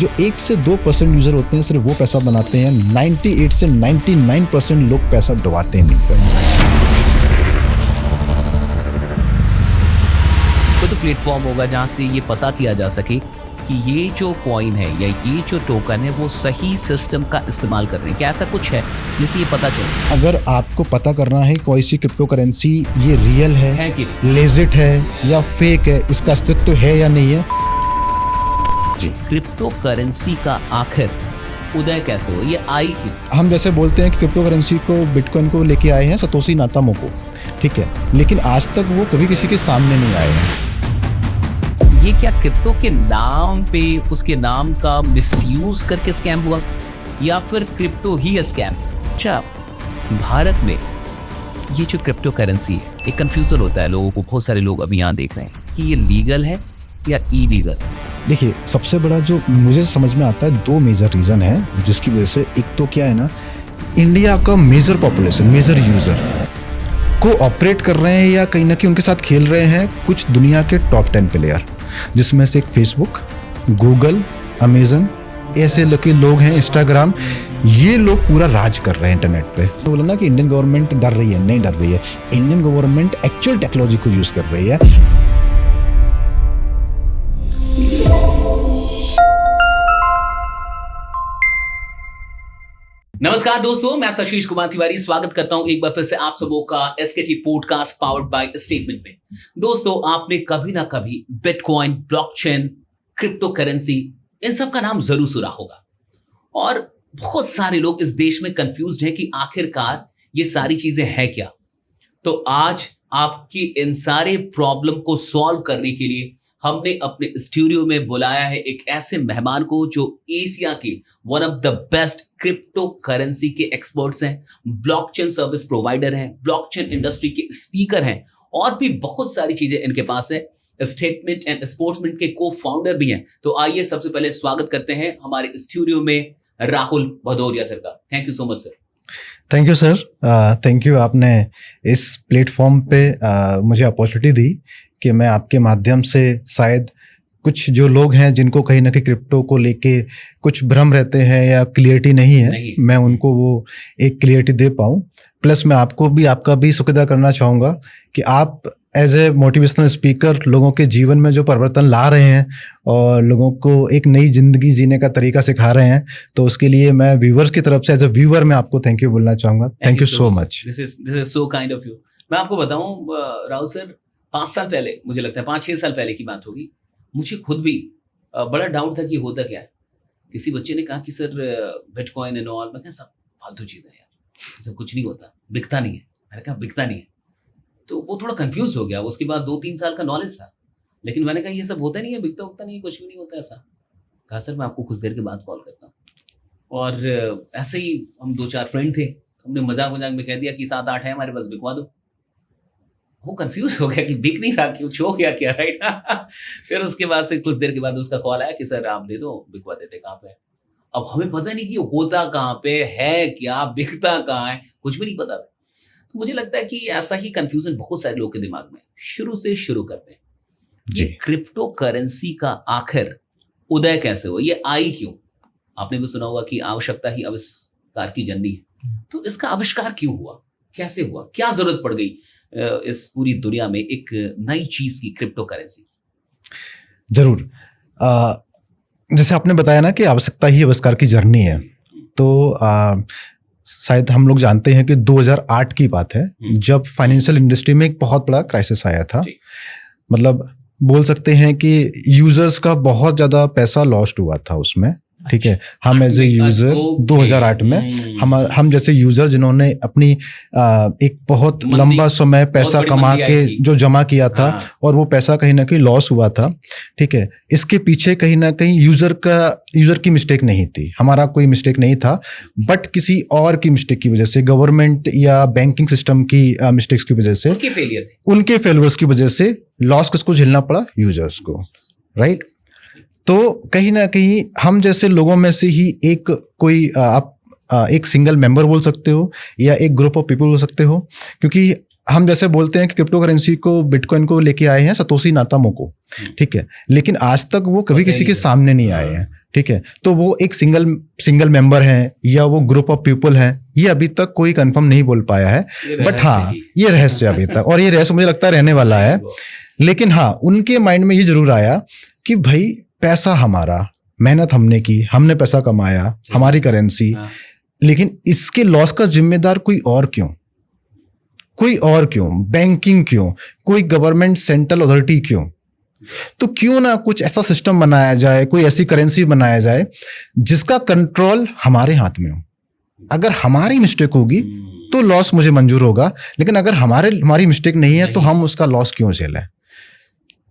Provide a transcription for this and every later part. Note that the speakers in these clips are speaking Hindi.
जो 1 से 2% यूज़र होते हैं सिर्फ वो पैसा बनाते हैं, 98 से 99% लोग पैसा डुबाते नहीं। तो प्लेटफॉर्म होगा जहां से ये पता किया जा सके कि ये जो कॉइन है या ये जो टोकन है वो सही सिस्टम का इस्तेमाल कर रहे हैं, क्या ऐसा कुछ है जिससे ये पता चले? अगर आपको पता करना है कोई सी क्रिप्टो करेंसी ये रियल है कि लेजिट है या फेक है, इसका अस्तित्व है या नहीं है। जी, क्रिप्टो करेंसी का आखिर उदय कैसे हो, ये आई क्यों? हम जैसे बोलते हैं कि क्रिप्टो करेंसी को बिटकॉइन को लेके आए हैं सतोशी नाकामोटो, ठीक है, लेकिन आज तक वो कभी किसी के सामने नहीं आए हैं। ये क्या क्रिप्टो के नाम पे उसके नाम का मिसयूज करके स्कैम हुआ या फिर क्रिप्टो ही है स्कैम? अच्छा, भारत में ये जो क्रिप्टो करेंसी है एक कंफ्यूजन होता है लोगों को, बहुत सारे लोग अभी यहाँ देख रहे हैं कि ये लीगल है या इलीगल। देखिए, सबसे बड़ा जो मुझे समझ में आता है 2 मेजर रीज़न है जिसकी वजह से, एक तो क्या है ना, इंडिया का मेजर पॉपुलेशन, मेजर यूज़र को ऑपरेट कर रहे हैं या कहीं ना कहीं उनके साथ खेल रहे हैं कुछ दुनिया के टॉप 10 प्लेयर, जिसमें से एक फेसबुक, गूगल, अमेजन, ऐसे लोग हैं, इंस्टाग्राम, ये लोग पूरा राज कर रहे हैं इंटरनेट पे। तो बोला ना कि इंडियन गवर्नमेंट डर रही है, नहीं डर रही है। इंडियन गवर्नमेंट एक्चुअल टेक्नोलॉजी को यूज़ कर रही है। नमस्कार दोस्तों, मैं आशीष कुमार तिवारी स्वागत करता हूं एक बार फिर से आप सबों का एसकेटी पॉडकास्ट पावर्ड बाय स्टेटमेंट में। दोस्तों, आपने कभी ना कभी बिटकॉइन, ब्लॉकचेन, क्रिप्टो करेंसी, इन सब का नाम जरूर सुना होगा और बहुत सारे लोग इस देश में कंफ्यूज्ड हैं कि आखिरकार ये सारी चीजें हैं क्या। तो आज आपकी इन सारे प्रॉब्लम को सॉल्व करने के लिए हमने अपने स्टूडियो में बुलाया है एक ऐसे मेहमान को जो एशिया के one of the best crypto currency के एक्सपर्ट्स हैं, ब्लॉकचेन सर्विस प्रोवाइडर हैं, ब्लॉकचेन इंडस्ट्री के स्पीकर हैं और भी बहुत सारी चीजें इनके पास है। स्टेटमेंट एंड स्पोर्ट्समेंट के को फाउंडर भी हैं। तो आइए सबसे पहले स्वागत करते हैं हमारे स्टूडियो में राहुल भदौरिया सर का। Thank you so much sir. Thank you sir, thank you, आपने इस प्लेटफॉर्म पे मुझे अपॉर्चुनिटी दी कि मैं आपके माध्यम से शायद कुछ जो लोग हैं जिनको कहीं ना कहीं क्रिप्टो को लेके कुछ भ्रम रहते हैं या क्लियरिटी नहीं है, मैं उनको वो एक क्लियरिटी दे पाऊँ। प्लस मैं आपका भी शुक्रिया करना चाहूँगा कि आप एज ए मोटिवेशनल स्पीकर लोगों के जीवन में जो परिवर्तन ला रहे हैं और लोगों को एक नई जिंदगी जीने का तरीका सिखा रहे हैं, तो उसके लिए मैं व्यूवर्स की तरफ से एज ए व्यूवर मैं आपको थैंक यू बोलना चाहूँगा। Thank you so much. This is so kind of you. मैं आपको बताऊँ राहुल सर, 5 साल पहले, मुझे लगता है 5-6 साल पहले की बात होगी, मुझे खुद भी बड़ा डाउट था कि होता क्या है। किसी बच्चे ने कहा कि सर बिटकॉइन एंड ऑल, मैं कहा सब फालतू चीज़ है यार, सब कुछ नहीं होता, बिकता नहीं है। मैंने कहा बिकता नहीं है, तो वो थोड़ा कंफ्यूज हो गया। उसके बाद 2-3 साल का नॉलेज था, लेकिन मैंने कहा ये सब होता नहीं है, बिकता उगता नहीं है, कुछ भी नहीं होता ऐसा। कहा सर मैं आपको कुछ देर के बाद कॉल करता हूँ। और ऐसे ही हम 2-4 फ्रेंड थे, हमने मजाक में कह दिया कि 7-8 है हमारे पास, बिकवा दो। वो कंफ्यूज हो गया कि बिक नहीं रहा, क्यों, छो गया क्या, राइट। फिर उसके बाद से कुछ देर के बाद उसका कॉल आया कि सर आप दे दो, बिकवा देते। कहाँ पे? अब हमें पता नहीं कि होता कहाँ पे है, क्या बिकता कहाँ है, कुछ भी नहीं पता। तो मुझे लगता है कि ऐसा ही कंफ्यूजन बहुत सारे लोगों के दिमाग में। शुरू करते हैं जी, क्रिप्टो करेंसी का आखिर उदय कैसे हुआ, ये आई क्यों? आपने भी सुना होगा कि आवश्यकता ही आविष्कार की जननी है। तो इसका आविष्कार क्यों हुआ, कैसे हुआ, क्या जरूरत पड़ गई इस पूरी दुनिया में एक नई चीज की, क्रिप्टो करेंसी? जरूर, जैसे आपने बताया ना कि आवश्यकता ही आविष्कार की जर्नी है, तो शायद हम लोग जानते हैं कि 2008 की बात है जब फाइनेंशियल इंडस्ट्री में एक बहुत बड़ा क्राइसिस आया था। मतलब बोल सकते हैं कि यूजर्स का बहुत ज़्यादा पैसा लॉस्ट हुआ था उसमें, ठीक है। हम एज ए यूज़र 2008 में हम जैसे यूज़र जिन्होंने अपनी एक बहुत लंबा समय पैसा कमा के जो जमा किया था और वो पैसा कहीं ना कहीं लॉस हुआ था, ठीक है। इसके पीछे कहीं ना कहीं यूज़र की मिस्टेक नहीं थी, हमारा कोई मिस्टेक नहीं था, बट किसी और की मिस्टेक की वजह से, गवर्नमेंट या बैंकिंग सिस्टम की मिस्टेक्स की वजह से, उनके फेलियर्स की वजह से लॉस किसको झेलना पड़ा? यूजर्स को, राइट। तो कहीं ना कहीं हम जैसे लोगों में से ही एक कोई आप एक सिंगल मेंबर बोल सकते हो या एक ग्रुप ऑफ पीपल हो सकते हो, क्योंकि हम जैसे बोलते हैं कि क्रिप्टो करेंसी को, बिटकॉइन को लेके आए हैं सतोशी नाकामोटो, ठीक है, लेकिन आज तक वो कभी किसी के सामने नहीं आए हैं, ठीक है, तो वो एक सिंगल मेंबर है या वो ग्रुप ऑफ पीपल है, ये अभी तक कोई कंफर्म नहीं बोल पाया है। बट हाँ, ये रहस्य अभी तक, और ये रहस्य मुझे लगता है रहने वाला है। लेकिन हाँ, उनके माइंड में ये जरूर आया कि भाई पैसा हमारा, मेहनत हमने की, हमने पैसा कमाया, हमारी करेंसी, लेकिन इसके लॉस का जिम्मेदार कोई और क्यों, कोई और क्यों, बैंकिंग क्यों, कोई गवर्नमेंट सेंट्रल अथॉरिटी क्यों? तो क्यों ना कुछ ऐसा सिस्टम बनाया जाए, कोई ऐसी करेंसी बनाया जाए जिसका कंट्रोल हमारे हाथ में हो। अगर हमारी मिस्टेक होगी तो लॉस मुझे मंजूर होगा, लेकिन अगर हमारी मिस्टेक नहीं है तो हम उसका लॉस क्यों झेलें?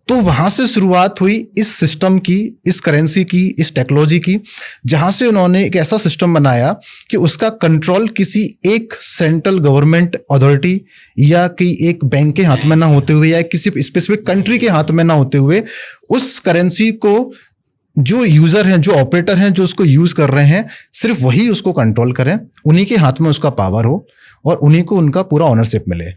तो वहां से शुरुआत हुई इस सिस्टम की, इस करेंसी की, इस टेक्नोलॉजी की, जहां से उन्होंने एक ऐसा सिस्टम बनाया कि उसका कंट्रोल किसी एक सेंट्रल गवर्नमेंट अथॉरिटी या कि एक बैंक के हाथ में ना होते हुए या किसी स्पेसिफिक कंट्री के हाथ में ना होते हुए, उस करेंसी को जो यूजर हैं, जो ऑपरेटर हैं, जो उसको यूज कर रहे हैं, सिर्फ वही उसको कंट्रोल करें, उन्हीं के हाथ में उसका पावर हो और उन्हीं को उनका पूरा ऑनरशिप मिले।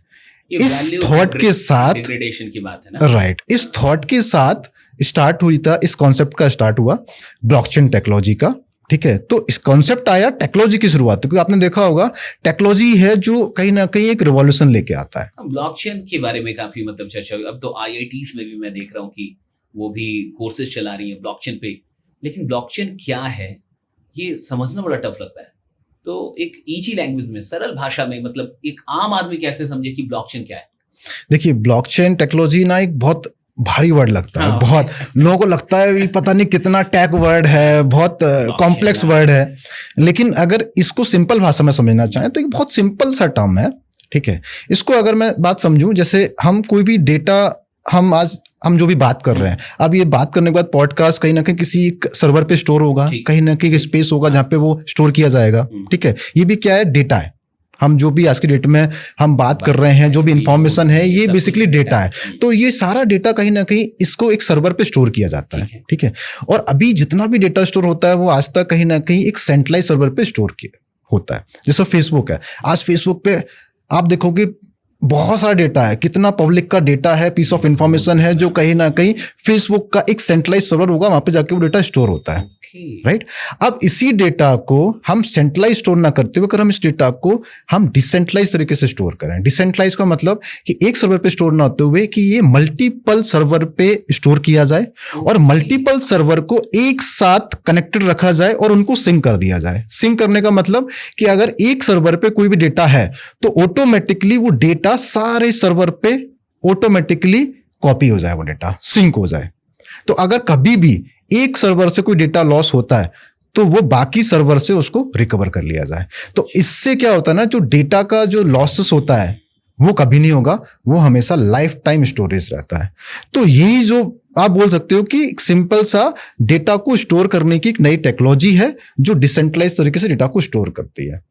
इस थॉट के साथ डिग्रेडेशन की बात है ना, राइट, इस थॉट के साथ स्टार्ट हुई था, इस कॉन्सेप्ट का स्टार्ट हुआ ब्लॉकचेन टेक्नोलॉजी का। ठीक है, तो इस कॉन्सेप्ट आया, टेक्नोलॉजी की शुरुआत, क्योंकि आपने देखा होगा टेक्नोलॉजी है जो कहीं ना कहीं एक रिवॉल्यूशन लेके आता है। ब्लॉकचेन के बारे में काफी मतलब चर्चा हुई। अब तो आईआईटीज में भी मैं देख रहा हूँ कि वो भी कोर्सेज चला रही हैं ब्लॉकचेन पे, लेकिन ब्लॉकचेन क्या है ये समझना बड़ा टफ लगता है। तो एक इजी लैंग्वेज में, सरल भाषा में, मतलब एक आम आदमी कैसे समझे कि ब्लॉकचेन क्या है? देखिए, ब्लॉकचेन टेक्नोलॉजी ना एक बहुत भारी वर्ड लगता है, बहुत लोगों को लगता है ये पता नहीं कितना टेक वर्ड है, बहुत कॉम्प्लेक्स वर्ड है, लेकिन अगर इसको सिंपल भाषा में समझना चाहें तो एक बहुत सिंपल सा टर्म है। ठीक है, इसको अगर मैं बात समझूं, जैसे हम कोई भी डेटा, हम जो भी बात कर रहे हैं, अब ये बात करने के बाद पॉडकास्ट कहीं ना कहीं किसी एक सर्वर पे स्टोर होगा, कहीं ना कहीं स्पेस होगा जहाँ पे वो स्टोर किया जाएगा। ठीक है, ये भी क्या है, डेटा है। हम जो भी आज की डेट में हम बात कर रहे हैं, जो भी इंफॉर्मेशन है, ये बेसिकली डेटा है। तो ये सारा डेटा कहीं ना कहीं इसको एक सर्वर पे स्टोर किया जाता है। ठीक है, और अभी जितना भी डेटा स्टोर होता है वो आज तक कहीं ना कहीं एक सेंट्रलाइज सर्वर पे स्टोर होता है। जैसे फेसबुक है, आज फेसबुक पे आप देखोगे बहुत सारा डेटा है, कितना पब्लिक का डेटा है, पीस ऑफ इंफॉर्मेशन है, जो कहीं ना कहीं फेसबुक का एक सेंट्रलाइज सर्वर होगा, वहां पे जाके वो डेटा स्टोर होता है। राइट, अब इसी डेटा को हम सेंट्रलाइज स्टोर ना करते हुए, अगर हम इस डेटा को हम डिसेंट्रलाइज तरीके से स्टोर करें, डिसेंट्रलाइज का मतलब कि एक सर्वर पे स्टोर ना होते हुए कि ये मल्टीपल सर्वर पे स्टोर किया जाए और मल्टीपल सर्वर को एक साथ कनेक्टेड रखा जाए और उनको सिंक कर दिया जाए। सिंक करने का मतलब कि अगर एक सर्वर पे कोई भी डेटा है तो ऑटोमेटिकली वो डेटा सारे सर्वर पे ऑटोमेटिकली कॉपी हो जाए, वो डेटा सिंक हो जाए। तो अगर कभी भी एक सर्वर से कोई डेटा लॉस होता है तो वो बाकी सर्वर से उसको रिकवर कर लिया जाए। तो इससे क्या होता है ना, जो डेटा का जो लॉसेस होता है वो कभी नहीं होगा, वो हमेशा लाइफ टाइम स्टोरेज रहता है। तो यही जो आप बोल सकते हो कि एक सिंपल सा डेटा को स्टोर करने की एक नई टेक्नोलॉजी है जो डिसेंट्रलाइज तरीके से डेटा को स्टोर करती है।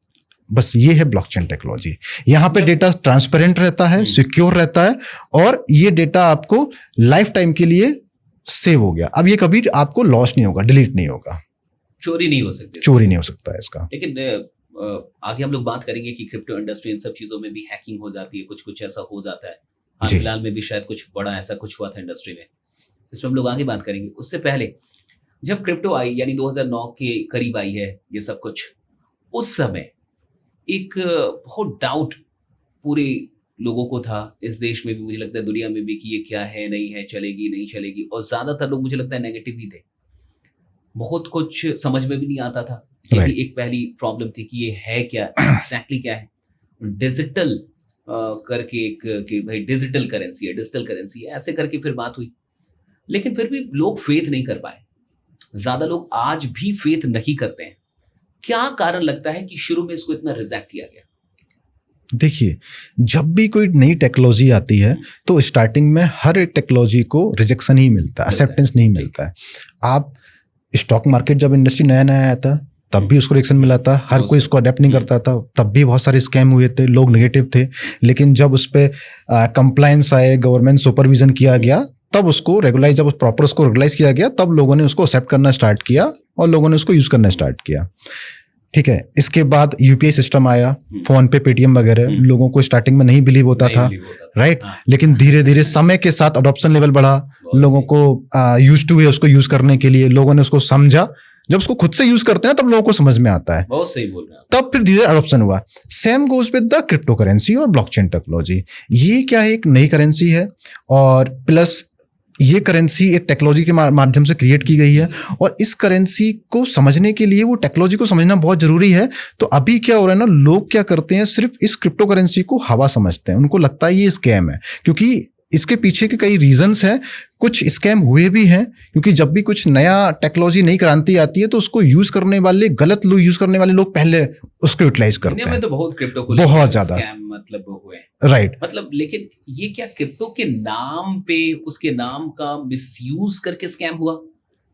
बस ये है ब्लॉकचेन टेक्नोलॉजी। यहाँ पे डेटा ट्रांसपेरेंट रहता है, सिक्योर रहता है और ये डेटा आपको लाइफ टाइम के लिए सेव हो गया। अब ये कभी आपको लॉस नहीं होगा, डिलीट नहीं होगा, चोरी नहीं हो सकती, चोरी नहीं हो सकता है इसका। लेकिन आगे हम लोग बात करेंगे कि क्रिप्टो इंडस्ट्री इन सब चीजों में भी हैकिंग हो जाती है, कुछ कुछ ऐसा हो जाता है। हाल फिलहाल में भी शायद कुछ बड़ा ऐसा कुछ हुआ था इंडस्ट्री में, इस पर हम लोग आगे बात करेंगे। उससे पहले जब क्रिप्टो आई, यानी 2009 के करीब आई है ये सब कुछ, उस समय एक बहुत डाउट पूरे लोगों को था, इस देश में भी, मुझे लगता है दुनिया में भी, कि ये क्या है, नहीं है, चलेगी नहीं चलेगी, और ज्यादातर लोग मुझे लगता है नेगेटिव ही थे। बहुत कुछ समझ में भी नहीं आता था। ये भी एक पहली प्रॉब्लम थी कि ये है क्या, एग्जैक्टली क्या है। डिजिटल करके एक कि भाई डिजिटल करेंसी है, डिजिटल करेंसी है, ऐसे करके फिर बात हुई, लेकिन फिर भी लोग फेथ नहीं कर पाए। ज्यादा लोग आज भी फेथ नहीं करते हैं। क्या कारण लगता है कि शुरू में इसको इतना रिजेक्ट किया गया? देखिए, जब भी कोई नई टेक्नोलॉजी आती है तो स्टार्टिंग में हर एक टेक्नोलॉजी को रिजेक्शन ही मिलता है, एक्सेप्टेंस नहीं मिलता है। आप स्टॉक मार्केट जब इंडस्ट्री नया नया आया था तब भी उसको रिजेक्शन मिला था, हर कोई इसको अडेप्ट नहीं करता था, तब भी बहुत सारे स्कैम हुए थे, लोग नेगेटिव थे। लेकिन जब उस पर कंप्लायंस आए, गवर्नमेंट सुपरविजन किया गया, तब उसको रेगुलाइज, जब प्रॉपर उसको रेगुलाइज किया गया, तब लोगों ने उसको एक्सेप्ट करना स्टार्ट किया और लोगों ने उसको यूज करना स्टार्ट किया। ठीक है, इसके बाद यूपीआई सिस्टम आया, फोन पे, पेटीएम वगैरह, लोगों को स्टार्टिंग में नहीं बिलीव होता था, राइट। लेकिन धीरे धीरे समय के साथ अडॉप्शन लेवल बढ़ा, लोगों को यूज टू है उसको यूज करने के लिए, लोगों ने उसको समझा, जब उसको खुद से यूज करते हैं तब लोगों को समझ में आता है, बहुत सही बोल रहे हैं तब फिर धीरे अडॉप्शन हुआ। Same goes with the crypto currency और ब्लॉकचेन टेक्नोलॉजी। ये क्या है, एक नई करेंसी है और प्लस ये करेंसी एक टेक्नोलॉजी के माध्यम से क्रिएट की गई है और इस करेंसी को समझने के लिए वो टेक्नोलॉजी को समझना बहुत जरूरी है। तो अभी क्या हो रहा है ना, लोग क्या करते हैं, सिर्फ इस क्रिप्टो करेंसी को हवा समझते हैं, उनको लगता है ये स्कैम है, क्योंकि इसके पीछे के कई रीजंस हैं। कुछ स्कैम हुए भी हैं, क्योंकि जब भी कुछ नया टेक्नोलॉजी, नई क्रांति आती है तो उसको यूज करने वाले, गलत लोग यूज करने वाले लोग पहले उसको यूटिलाइज करते दुनिया हैं। में तो बहुत क्रिप्टो को बहुत ज्यादा स्कैम मतलब हुए, राइट। मतलब लेकिन ये क्या क्रिप्टो के नाम पे, उसके नाम का मिसयूज करके स्कैम हुआ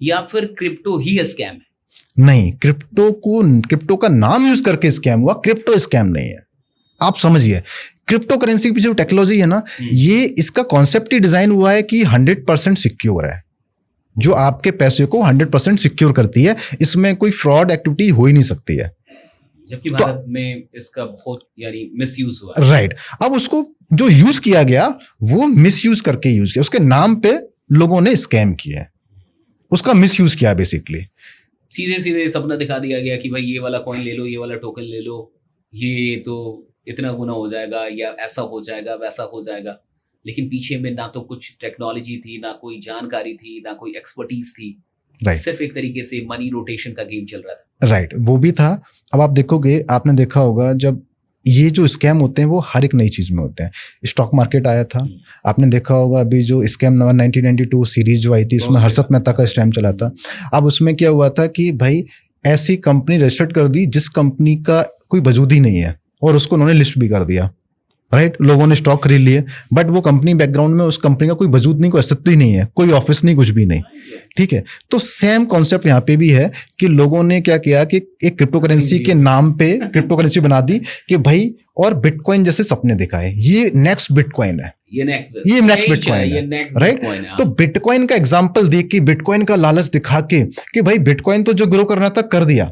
या फिर क्रिप्टो ही स्कैम है? नहीं, क्रिप्टो का नाम यूज करके स्कैम हुआ, क्रिप्टो स्कैम नहीं है। आप समझिए, क्रिप्टो करेंसी के पीछे जो टेक्नोलॉजी है ना, ये इसका कॉन्सेप्ट ही डिजाइन हुआ है कि 100% सिक्योर है, जो आपके पैसे को 100% सिक्योर करती है। इसमें कोई फ्रॉड एक्टिविटी हो ही नहीं सकती है, जबकि भारत में इसका बहुत यानी मिसयूज हुआ। राइट। अब उसको जो यूज किया गया वो मिसयूज करके यूज किया, उसके नाम पे लोगों ने स्कैम किया, उसका मिसयूज किया बेसिकली। सीधे सीधे सपना दिखा दिया गया कि भाई ये वाला कॉइन ले लो, ये वाला टोकन ले लो, ये तो इतना गुना हो जाएगा या ऐसा हो जाएगा, वैसा हो जाएगा। लेकिन पीछे में ना तो कुछ टेक्नोलॉजी थी, ना कोई जानकारी थी, ना कोई एक्सपर्टीज थी, सिर्फ एक तरीके से मनी रोटेशन का गेम चल रहा था। राइट, वो भी था। अब आप देखोगे, आपने देखा होगा, जब ये जो स्कैम होते हैं वो हर एक नई चीज में होते हैं। स्टॉक मार्केट आया था, आपने देखा होगा, अभी जो स्कैम नंबर 1992 सीरीज जो आई थी, उसमें हर्षद मेहता का स्कैम चला था। अब उसमें क्या हुआ था कि भाई ऐसी कंपनी रजिस्टर्ड कर दी जिस कंपनी का कोई वजूद ही नहीं है, और उसको उन्होंने लिस्ट भी कर दिया, राइट। लोगों ने स्टॉक खरीद लिए, बट वो कंपनी बैकग्राउंड में उस कंपनी का कोई वजूद नहीं, कोई अस्तित्व ही नहीं है, कोई ऑफिस नहीं, कुछ भी नहीं, ठीक है। तो सेम कॉन्सेप्ट यहाँ पे भी है कि लोगों ने क्या किया कि एक क्रिप्टो करेंसी के नाम पे क्रिप्टो करेंसी बना दी कि भाई, और बिटकॉइन जैसे सपने दिखाए, ये नेक्स्ट बिटकॉइन है, ये नेक्स्ट बिटकॉइन है, राइट। तो बिटकॉइन का एग्जांपल देख के, बिटकॉइन का लालच दिखा के कि भाई बिटकॉइन तो जो ग्रो करना था कर दिया,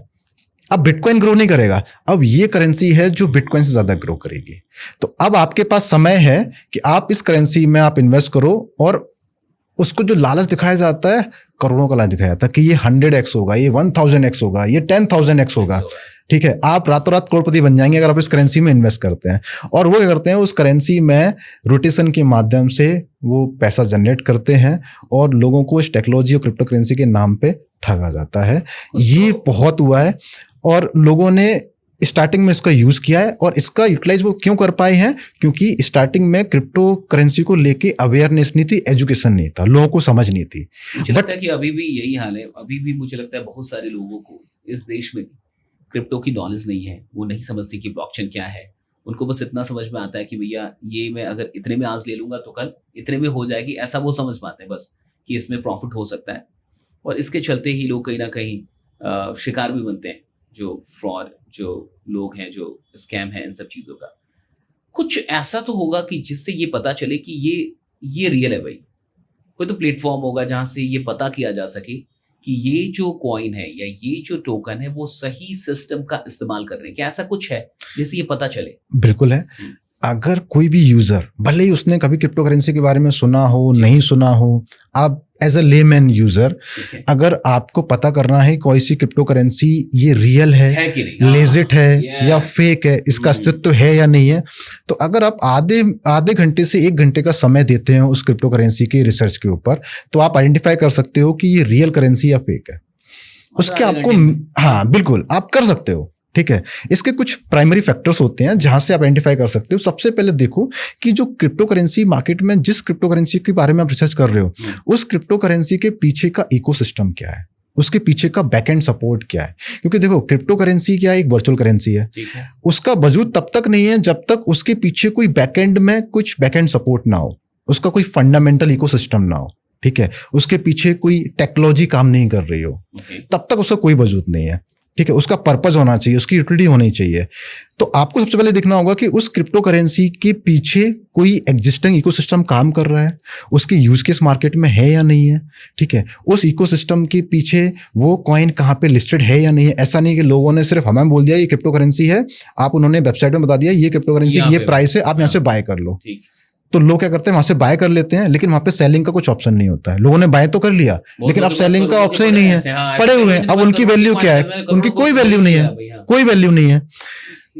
अब बिटकॉइन ग्रो नहीं करेगा, अब ये करेंसी है जो बिटकॉइन से ज्यादा ग्रो करेगी। तो अब आपके पास समय है कि आप इस करेंसी में आप इन्वेस्ट करो, और उसको जो लालच दिखाया जाता है, करोड़ों का लालच दिखाया जाता है कि ये 100x होगा, ये 1000x होगा, ये 10,000x होगा, ठीक है। आप रातों रात करोड़पति बन जाएंगे अगर आप इस करेंसी में इन्वेस्ट करते हैं। और वो क्या करते हैं, उस करेंसी में रोटेशन के माध्यम से वो पैसा जनरेट करते हैं और लोगों को इस टेक्नोलॉजी और क्रिप्टो करेंसी के नाम पे ठगा जाता है। ये बहुत हुआ है और लोगों ने स्टार्टिंग में इसका यूज किया है, और इसका यूटिलाइज वो क्यों कर पाए हैं, क्योंकि स्टार्टिंग में क्रिप्टो करेंसी को लेके अवेयरनेस नहीं थी, एजुकेशन नहीं था, लोगों को समझ नहीं थी। मुझे लगता है कि अभी भी यही हाल है। अभी भी मुझे लगता है बहुत सारे लोगों को इस देश में क्रिप्टो की नॉलेज नहीं है, वो नहीं समझती कि ब्लॉकचेन क्या है। उनको बस इतना समझ में आता है कि भैया ये मैं अगर इतने में आज ले लूंगा तो कल इतने में हो जाएगी, ऐसा वो समझ पाते हैं बस कि इसमें प्रॉफिट हो सकता है। और इसके चलते ही लोग कहीं ना कहीं शिकार भी बनते हैं, जो फ्रॉड, जो लोग हैं, जो स्कैम है, इन सब चीज़ों का। कुछ ऐसा तो होगा कि जिससे ये पता चले कि ये रियल है भाई। कोई तो प्लेटफॉर्म होगा जहाँ से ये पता किया जा सके कि ये जो कॉइन है या ये जो टोकन है वो सही सिस्टम का इस्तेमाल कर रहे हैं। क्या ऐसा कुछ है जिससे ये पता चले? बिल्कुल है। अगर कोई भी यूजर, भले ही उसने कभी क्रिप्टो करेंसी के बारे में सुना हो, नहीं सुना हो, आप एज अ लेमैन यूजर, अगर आपको पता करना है कोई सी क्रिप्टो करेंसी ये रियल है कि नहीं, लेजिट है या फेक है, इसका अस्तित्व है या नहीं है, तो अगर आप आधे घंटे से 1 घंटे का समय देते हैं उस क्रिप्टो करेंसी के रिसर्च के ऊपर, तो आप आइडेंटिफाई कर सकते हो कि ये रियल करेंसी या फेक है। उसके आपको, हाँ बिल्कुल आप कर सकते हो, ठीक है। इसके कुछ प्राइमरी फैक्टर्स होते हैं जहां से आप आइडेंटिफाई कर सकते हो। सबसे पहले देखो कि जो क्रिप्टो करेंसी मार्केट में, जिस क्रिप्टो करेंसी के बारे में आप रिसर्च कर रहे हो, उस क्रिप्टो करेंसी के पीछे का इकोसिस्टम क्या है, उसके पीछे का बैकएंड सपोर्ट क्या है। क्योंकि देखो, क्रिप्टो करेंसी क्या है, एक वर्चुअल करेंसी है, उसका वजूद तब तक नहीं है जब तक उसके पीछे कोई बैकएंड में कुछ बैकएंड सपोर्ट ना हो, उसका कोई फंडामेंटल इकोसिस्टम ना हो, ठीक है, उसके पीछे कोई टेक्नोलॉजी काम नहीं कर रही हो, तब तक उसका कोई वजूद नहीं है, ठीक है। उसका पर्पस होना चाहिए, उसकी यूटिलिटी होनी चाहिए। तो आपको सबसे पहले देखना होगा कि उस क्रिप्टो करेंसी के पीछे कोई एग्जिस्टिंग इकोसिस्टम काम कर रहा है, उसकी यूज केस मार्केट में है या नहीं है, ठीक है। उस इकोसिस्टम के पीछे वो कॉइन कहाँ पे लिस्टेड है या नहीं है। ऐसा नहीं कि लोगों ने सिर्फ हमें बोल दिया ये क्रिप्टो करेंसी है, आप उन्होंने वेबसाइट में बता दिया ये क्रिप्टो करेंसी ये प्राइस है, आप यहाँ से बाय कर लो, तो लोग क्या करते हैं, वहां से बाय कर लेते हैं, लेकिन वहां पे सेलिंग का कुछ ऑप्शन नहीं होता है। लोगों ने बाय तो कर लिया, लेकिन अब सेलिंग का ऑप्शन ही नहीं है, पड़े हुए हैं। अब उनकी वैल्यू क्या है? उनकी कोई वैल्यू नहीं है, कोई वैल्यू नहीं है।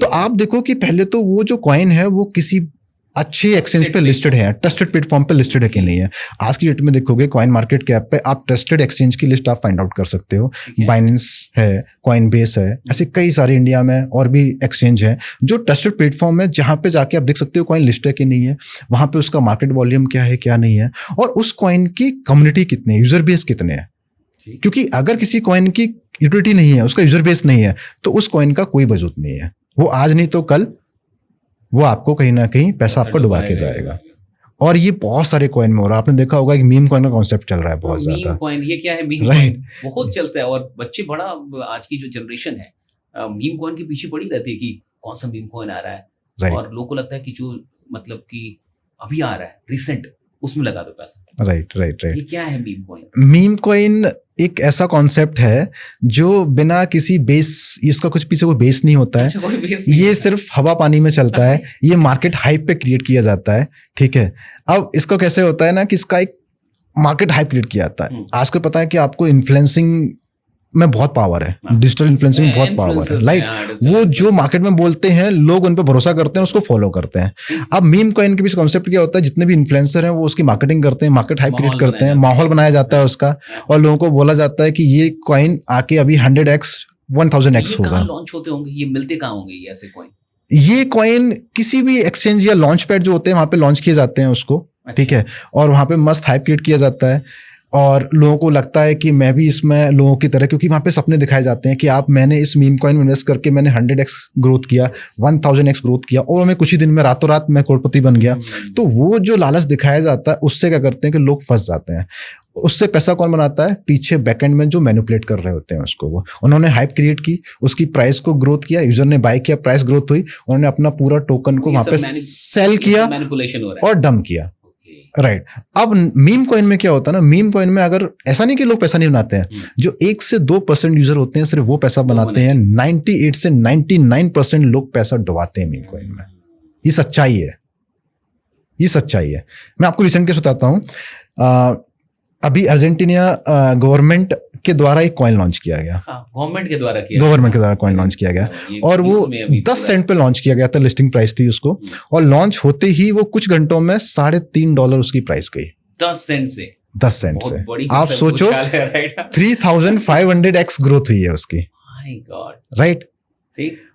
तो आप देखो कि पहले तो वो जो कॉइन है वो किसी अच्छे एक्सचेंज पे लिस्टेड है, ट्रस्टेड प्लेटफॉर्म पे लिस्टेड है कि नहीं है। आज की डेट में देखोगे कॉइन मार्केट कैप पे आप ट्रस्टेड एक्सचेंज की लिस्ट आप फाइंड आउट कर सकते हो। बाइनेंस है, कॉइनबेस है, ऐसे कई सारे इंडिया में और भी एक्सचेंज है जो ट्रस्टेड प्लेटफॉर्म है, जहां पे जाके आप देख सकते हो कॉइन लिस्ट है कि नहीं है, वहां पे उसका मार्केट वॉल्यूम क्या है क्या नहीं है, और उस कॉइन की कम्युनिटी कितने है, यूजर बेस कितने हैं। क्योंकि अगर किसी कॉइन की यूटिलिटी नहीं है, उसका यूजर बेस नहीं है, तो उस कॉइन का कोई वजूद नहीं है। वो आज नहीं तो कल वो आपको कहीं ना कहीं पैसा आपको डुबा के जाएगा। और ये बहुत सारे कॉइन में हो रहा है। आपने देखा होगा कि मीम कॉइन का कॉन्सेप्ट चल रहा है बहुत ज्यादा। मीम कॉइन, ये क्या है मीम कॉइन? बहुत चलता है और बच्चे बड़ा, आज की जो जनरेशन है मीम कॉइन के पीछे पड़ी रहती है कि कौन सा मीम कॉइन आ रहा है, और लोगों को लगता है कि जो मतलब कि अभी आ रहा है रिसेंट, उसमें लगा दो पैसा। राइट। ये क्या है मीम कॉइन? मीम कॉइन एक ऐसा कॉन्सेप्ट है जो बिना किसी बेस, इसका कुछ पीछे कोई बेस नहीं होता है। अच्छा, कोई बेस नहीं ये सिर्फ हवा पानी में चलता है। ये मार्केट हाइप पे क्रिएट किया जाता है, ठीक है। अब इसका कैसे होता है ना कि इसका एक मार्केट हाइप क्रिएट किया जाता है। आजकल पता है कि आपको इन्फ्लुएंसिंग में बहुत पावर है, डिजिटल इन्फ्लुएंसिंग में बहुत पावर है, राइट। वो जो मार्केट में बोलते हैं लोग उन पर भरोसा करते हैं, उसको फॉलो करते हैं। अब मीम कॉइन के बीच कॉन्सेप्ट क्या होता है, जितने भी इन्फ्लुएंसर हैं वो उसकी मार्केटिंग करते हैं, मार्केट हाइप क्रिएट करते हैं, माहौल बनाया जाता है उसका, और लोगों को बोला जाता है कि ये कॉइन आके अभी 100x 1000x होगा। लॉन्च होते होंगे ये, मिलते कहाँ होंगे ये ऐसे कॉइन? ये कॉइन किसी भी एक्सचेंज या लॉन्च पैड जो होते हैं वहां पे लॉन्च किए जाते हैं उसको, ठीक है, और वहां पे मस्त हाइप क्रिएट किया जाता है। और लोगों को लगता है कि मैं भी इसमें लोगों की तरह, क्योंकि वहां पे सपने दिखाए जाते हैं कि आप, मैंने इस मीम कॉइन में इन्वेस्ट करके मैंने 100x ग्रोथ किया, 1000x ग्रोथ किया, और मैं कुछ ही दिन में रातों रात मैं करोड़पति बन गया। तो वो जो लालच दिखाया जाता है उससे क्या करते हैं कि लोग फंस जाते हैं। उससे पैसा कौन बनाता है? पीछे बैकएंड में जो मैनिपुलेट कर रहे होते हैं उसको। वो उन्होंने हाइप क्रिएट की, उसकी प्राइस को ग्रोथ किया, यूजर ने बाय किया, प्राइस ग्रोथ हुई, उन्होंने अपना पूरा टोकन को वहां पे सेल किया और डंप किया, राइट। अब मीम कॉइन में क्या होता है ना, मीम कॉइन में अगर ऐसा नहीं कि लोग पैसा नहीं बनाते हैं, जो 1 से 2% यूजर होते हैं सिर्फ वो पैसा बनाते हैं। 98 से 99% लोग पैसा डुबाते हैं मीम कॉइन में। ये सच्चाई है, ये सच्चाई है। मैं आपको रिसेंट केस बताता हूँ। अभी अर्जेंटीना गवर्नमेंट के द्वारा एक कॉइन लॉन्च किया गया, गवर्नमेंट के द्वारा कॉइन लॉन्च किया गया, और वो 10 सेंट पे लॉन्च किया गया था, लिस्टिंग प्राइस थी उसको, और लॉन्च होते ही वो कुछ घंटों में $3.5 उसकी प्राइस गई। 10 सेंट से आप सोचो 3500x ग्रोथ हुई है उसकी, राइट।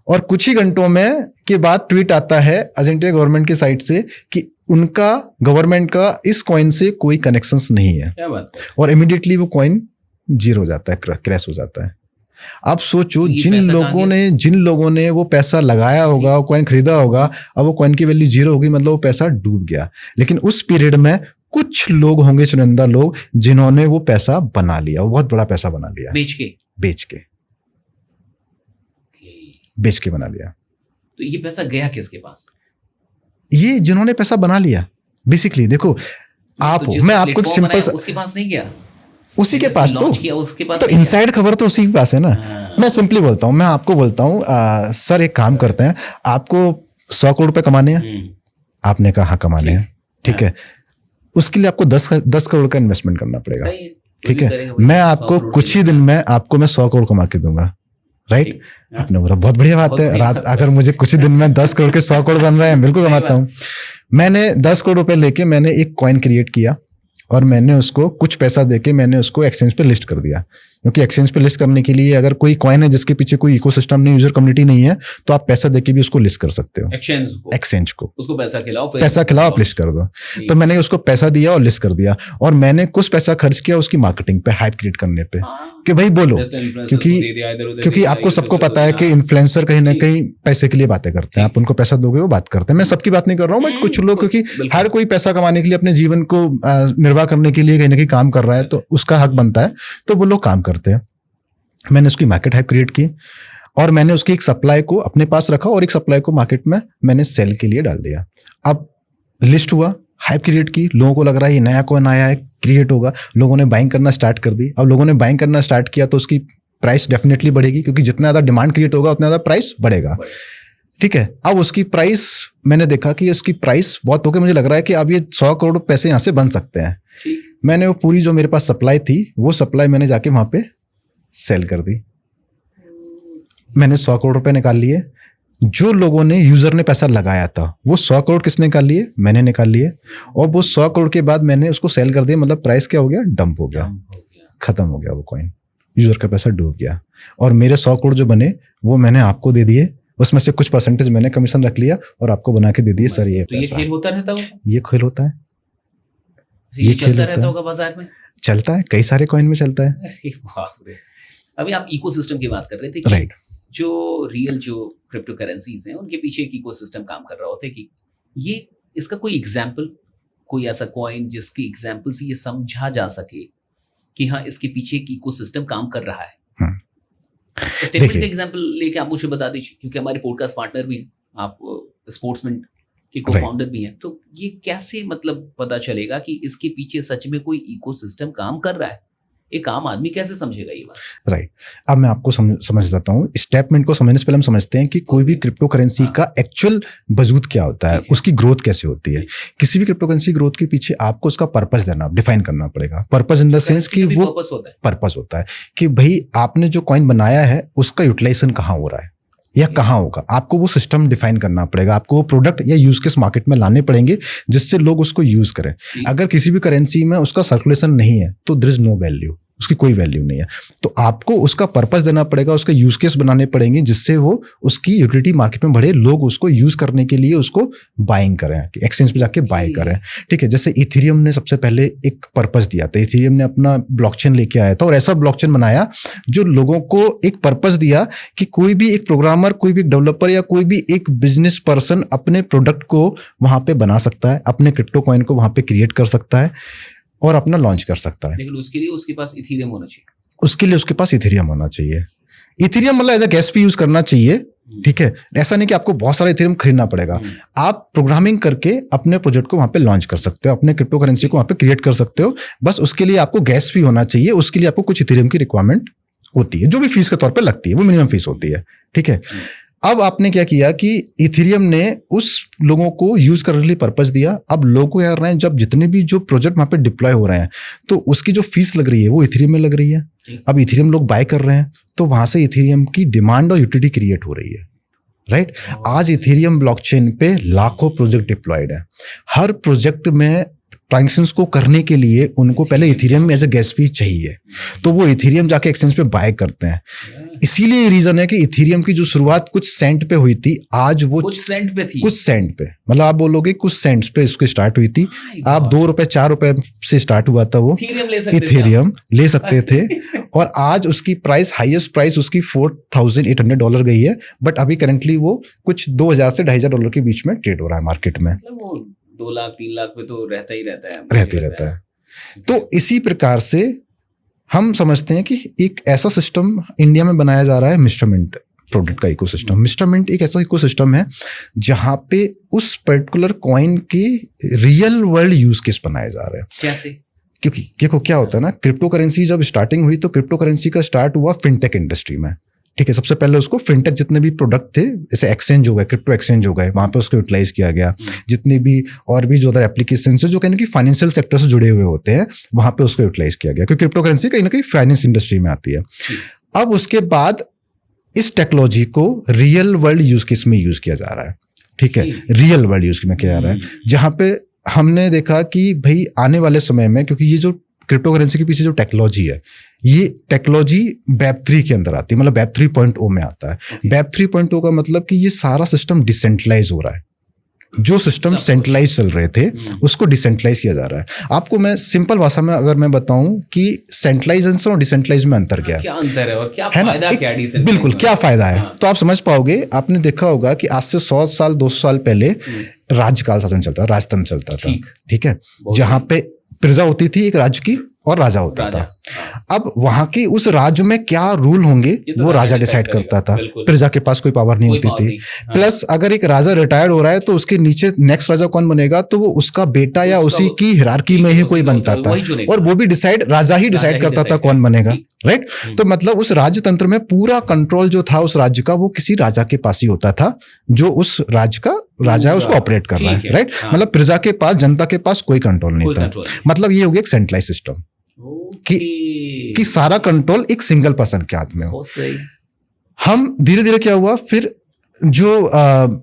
और कुछ ही घंटों में के बाद ट्वीट आता है अर्जेंटीना गवर्नमेंट की साइट से कि उनका, गवर्नमेंट का इस कॉइन से कोई कनेक्शंस नहीं है। क्या बात? और इमीडिएटली वो कॉइन जीरो हो जाता है, क्रैश हो जाता है। आप सोचो जिन लोगों ने वो पैसा लगाया होगा, वो कॉइन खरीदा होगा, अब वो कॉइन की वैल्यू जीरो होगी, मतलब वो पैसा डूब गया। लेकिन उस पीरियड में कुछ लोग होंगे, चुनिंदा लोग, जिन्होंने वो पैसा बना लिया, वो बहुत बड़ा पैसा बना लिया, बेच के बना लिया। तो ये पैसा गया किसके पास? ये जिन्होंने पैसा बना लिया, बेसिकली देखो आप, मैं आपको सिंपल, उसके पास नहीं गया, उसी के पास उसके पास तो इनसाइड खबर तो उसी के पास है ना। मैं सिंपली बोलता हूँ, मैं आपको बोलता हूँ, सर एक काम करते हैं, आपको 100 करोड़ रुपए कमाने हैं, आपने कहा हाँ कमाने हैं, ठीक है, उसके लिए आपको 10 करोड़ का इन्वेस्टमेंट करना पड़ेगा, ठीक है। मैं आपको कुछ ही दिन में आपको मैं 100 करोड़ कमा के दूंगा, राइट। आपने बोला बहुत बढ़िया बात है, रात अगर मुझे कुछ ही दिन में 10 करोड़ के 100 करोड़ बन रहे हैं, बिल्कुल कमाता हूँ। मैंने 10 करोड़ रुपए लेके मैंने एक कॉइन क्रिएट किया, और मैंने उसको कुछ पैसा देके मैंने उसको एक्सचेंज पे लिस्ट कर दिया, क्योंकि एक्सचेंज पे लिस्ट करने के लिए अगर कोई कॉइन है जिसके पीछे कोई इकोसिस्टम नहीं, यूजर कम्युनिटी नहीं है, तो आप पैसा देके भी उसको लिस्ट कर सकते हो, एक्सचेंज को उसको पैसा खिलाओ, आप लिस्ट कर दो। तो मैंने उसको पैसा दिया और लिस्ट कर दिया, और मैंने कुछ पैसा खर्च किया उसकी मार्केटिंग पे, हाइप क्रिएट करने पे, कि भाई बोलो, क्योंकि आपको सबको पता है कि इन्फ्लुएंसर कहीं ना कहीं पैसे के लिए बातें करते हैं, आप उनको पैसा दोगे वो बात करते हैं। मैं सबकी बात नहीं कर रहा हूँ, बट कुछ लोग, क्योंकि हर कोई पैसा कमाने के लिए, अपने जीवन को निर्वाह करने के लिए कहीं ना कहीं काम कर रहा है, तो उसका हक बनता है, तो वो लोग काम करते हैं। मैंने उसकी मार्केट हाइप क्रिएट की, और मैंने उसकी एक सप्लाई को अपने पास रखा, और एक सप्लाई को मार्केट में मैंने सेल के लिए डाल दिया। अब लिस्ट हुआ, हाइप क्रिएट की, लोगों को लग रहा है ये नया कॉइन आया है, क्रिएट होगा, लोगों ने बाइंग करना स्टार्ट कर दी। अब लोगों ने बाइंग करना स्टार्ट किया तो उसकी प्राइस डेफिनेटली बढ़ेगी, क्योंकि जितना ज़्यादा डिमांड क्रिएट होगा उतना ज़्यादा प्राइस बढ़ेगा, ठीक है, अब उसकी प्राइस मैंने देखा कि उसकी प्राइस बहुत हो गई, मुझे लग रहा है कि अब ये 100 करोड़ पैसे यहाँ से बन सकते हैं। ठीक। मैंने वो पूरी जो मेरे पास सप्लाई थी वो सप्लाई मैंने जाके वहाँ पे सेल कर दी। मैंने 100 करोड़ रुपए निकाल लिए। जो लोगों ने यूजर ने पैसा लगाया था वो 100 करोड़ किसने निकाल लिए? मैंने निकाल लिए। और वो 100 करोड़ के बाद मैंने उसको सेल कर दिया, मतलब प्राइस क्या हो गया? डंप हो गया, खत्म हो गया वो कॉइन, यूजर का पैसा डूब गया। और मेरे 100 करोड़ जो बने वो मैंने आपको दे दिए, उसमें से कुछ परसेंटेज मैंने कमीशन रख लिया और आपको बना के दे दिए। सर ये तो ये खेल होता रहता होगा? ये खेल होता है, ये चलता रहता होगा बाजार में? चलता है, कई सारे कॉइन में चलता है। अभी आप इकोसिस्टम की बात कर रहे थे, राइट। जो रियल जो क्रिप्टो करेंसीज हैं उनके पीछे एक इकोसिस्टम काम कर रहा होता है कि ये इसका कोई एग्जाम्पल, कोई ऐसा कॉइन जिसकी एग्जाम्पल से ये समझा जा सके कि हाँ इसके पीछे एक इकोसिस्टम काम कर रहा है। स्टेटमेंट का एग्जाम्पल लेके आप मुझे बता दीजिए, क्योंकि हमारे पॉडकास्ट पार्टनर भी हैं, आप स्पोर्ट्समैन के को फाउंडर भी हैं, तो ये कैसे मतलब पता चलेगा कि इसके पीछे सच में कोई इकोसिस्टम काम कर रहा है? एक आम आदमी कैसे समझेगा ये बात? राइट। अब मैं आपको समझ देता हूँ। स्टेटमेंट को समझने से पहले हम समझते हैं कि कोई भी क्रिप्टो करेंसी का एक्चुअल वजूद क्या होता है, उसकी ग्रोथ कैसे होती है। किसी भी क्रिप्टो करेंसी ग्रोथ के पीछे आपको उसका पर्पस देना, डिफाइन करना पड़ेगा। पर्पस इन द सेंस कि वो पर्पस होता है कि भाई आपने जो कॉइन बनाया है उसका यूटिलाइजेशन कहाँ हो रहा है या कहाँ होगा, आपको वो सिस्टम डिफाइन करना पड़ेगा। आपको वो प्रोडक्ट या यूज केस मार्केट में लाने पड़ेंगे जिससे लोग उसको यूज करें। अगर किसी भी करेंसी में उसका सर्कुलेशन नहीं है तो देयर इज नो वैल्यू, उसकी कोई वैल्यू नहीं है। तो आपको उसका पर्पस देना पड़ेगा, उसका यूज केस बनाने पड़ेंगे जिससे वो उसकी यूटिलिटी मार्केट में बढ़े, लोग उसको यूज करने के लिए उसको बाइंग करें, एक्सचेंज पे जाके बाय करें। ठीक है, जैसे इथेरियम ने सबसे पहले एक पर्पस दिया था। इथेरियम ने अपना ब्लॉकचेन लेके आया था और ऐसा ब्लॉकचेन बनाया जो लोगों को एक पर्पस दिया कि कोई भी एक प्रोग्रामर, कोई भी डेवलपर या कोई भी एक बिजनेस पर्सन अपने प्रोडक्ट को वहां पे बना सकता है, अपने क्रिप्टो कॉइन को वहां पे क्रिएट कर सकता है और अपना लॉन्च कर सकता है। लेकिन उसके लिए उसके पास इथेरियम होना चाहिए। उसके लिए उसके पास इथेरियम होना चाहिए। इथेरियम मतलब एज अ गैस पे यूज करना चाहिए। ठीक है, ऐसा नहीं कि आपको बहुत सारा इथेरियम खरीदना पड़ेगा। आप प्रोग्रामिंग करके अपने प्रोजेक्ट को वहां पे लॉन्च कर सकते हो, अपने क्रिप्टो करेंसी को वहां पे क्रिएट कर सकते हो। बस उसके लिए आपको गैस फी होना चाहिए, उसके लिए आपको कुछ इथेरियम की रिक्वायरमेंट होती है, जो भी फीस के तौर पे लगती है, वो मिनिमम फीस होती है। ठीक है, अब आपने क्या किया कि इथेरियम ने उस लोगों को यूज करने के लिए पर्पस दिया। अब लोग को क्या कर रहे हैं, जब जितने भी जो प्रोजेक्ट वहां पे डिप्लॉय हो रहे हैं तो उसकी जो फीस लग रही है वो इथेरियम में लग रही है। अब इथेरियम लोग बाय कर रहे हैं तो वहां से इथेरियम की डिमांड और यूटिलिटी क्रिएट हो रही है। राइट। आज इथेरियम ब्लॉकचेन पे लाखों प्रोजेक्ट डिप्लॉयड है। हर प्रोजेक्ट में ट्रांजेक्शंस को करने के लिए उनको पहले इथेरियम एज अ गैस फी चाहिए, तो वो इथेरियम जाके एक्सचेंज पे बाय करते हैं। इसीलिए रीजन है कि इथेरियम की जो शुरुआत कुछ सेंट पे हुई थी, आज वो कुछ सेंट पे थी। कुछ सेंट पे, मतलब आप बोलोगे कुछ सेंट्स पे इसको स्टार्ट हुई थी। आप 2 रुपए 4 रुपए से स्टार्ट हुआ था वो इथेरियम ले सकते थे और आज उसकी प्राइस, हाईएस्ट प्राइस उसकी $4,800 गई है। बट अभी करंटली वो कुछ 2,000 से $2,500 के बीच में ट्रेड हो रहा है मार्केट में। 2 लाख 3 लाख पे तो रहता ही रहता है। तो इसी प्रकार से हम समझते हैं कि एक ऐसा सिस्टम इंडिया में बनाया जा रहा है, मिस्टर मिंट प्रोडक्ट का इकोसिस्टम। मिस्टर मिंट एक ऐसा इकोसिस्टम है जहां पे उस पर्टिकुलर कॉइन के रियल वर्ल्ड यूज केस बनाए जा रहे हैं। कैसे? क्योंकि देखो क्या होता है ना, क्रिप्टो करेंसी जब स्टार्टिंग हुई तो क्रिप्टो करेंसी का स्टार्ट हुआ फिनटेक इंडस्ट्री में। ठीक है, सबसे पहले उसको फिनटेक जितने भी प्रोडक्ट थे, जैसे एक्सचेंज हो गए, क्रिप्टो एक्सचेंज हो गए, वहां पे उसको यूटिलाइज किया गया। जितनी भी और भी जो अदर एप्लीकेशन है जो कहीं ना कहीं फाइनेंशियल सेक्टर से जुड़े हुए होते हैं, वहां पे उसको यूटिलाइज किया गया, क्योंकि क्रिप्टो करेंसी कहीं ना कहीं फाइनेंस इंडस्ट्री में आती है। अब उसके बाद इस टेक्नोलॉजी को रियल वर्ल्ड यूज केस में यूज किया जा रहा है। ठीक है, रियल वर्ल्ड यूज में किया जा रहा है, जहां पे हमने देखा कि भाई आने वाले समय में, क्योंकि ये जो क्रिप्टो करेंसी के पीछे जो टेक्नोलॉजी है, ये टेक्नोलॉजी Web3 के अंदर आती है, मतलब Web 3.0 में आता है। Web 3.0 का मतलब कि ये सारा सिस्टम डिसेंट्रलाइज हो रहा है। जो सिस्टम सेंट्रलाइज चल रहे थे उसको डिसेंट्रलाइज किया जा रहा है। आपको मैं सिंपल भाषा में अगर मैं बताऊं कि सेंट्रलाइजेशन और डिसेंट्रलाइज में अंतर क्या अंतर है और क्या फायदा, क्या बिल्कुल क्या फायदा है, तो आप समझ पाओगे। आपने देखा होगा कि आज से 100 साल 200 साल पहले राज्यकाल शासन चलता था, राजतंत्र चलता था। ठीक है, जहां पे प्रजा होती थी एक राज्य की और राजा होता था। अब वहां की उस राज्य में क्या रूल होंगे ये तो वो राजा डिसाइड करेगा, करता था, बिल्कुल। प्रजा के पास कोई पावर नहीं कोई होती पावर थी। नहीं, हाँ। प्लस अगर एक राजा रिटायर्ड हो रहा है तो उसके नीचे नेक्स्ट राजा कौन बनेगा, तो वो उसका बेटा या उसका उसी वो- की हिरार्की में ही उसी कोई को- बनता था, वही चुनेगा। और वो भी डिसाइड राजा ही डिसाइड करता था decide कौन करेगा। बनेगा, ठीक। राइट। तो मतलब उस राज्य तंत्र में पूरा कंट्रोल जो था उस राज्य का वो किसी राजा के पास ही होता था, जो उस राज्य का राजा है उसको ऑपरेट कर रहा ठीक है, है, राइट। हाँ। मतलब प्रजा के पास, जनता के पास कोई कंट्रोल नहीं कोई था। कंट्रोल नहीं। मतलब ये हो गया एक सेंट्रलाइज सिस्टम कि सारा कंट्रोल एक सिंगल पर्सन के हाथ में हो। बहुत सही। हम धीरे धीरे क्या हुआ फिर, जो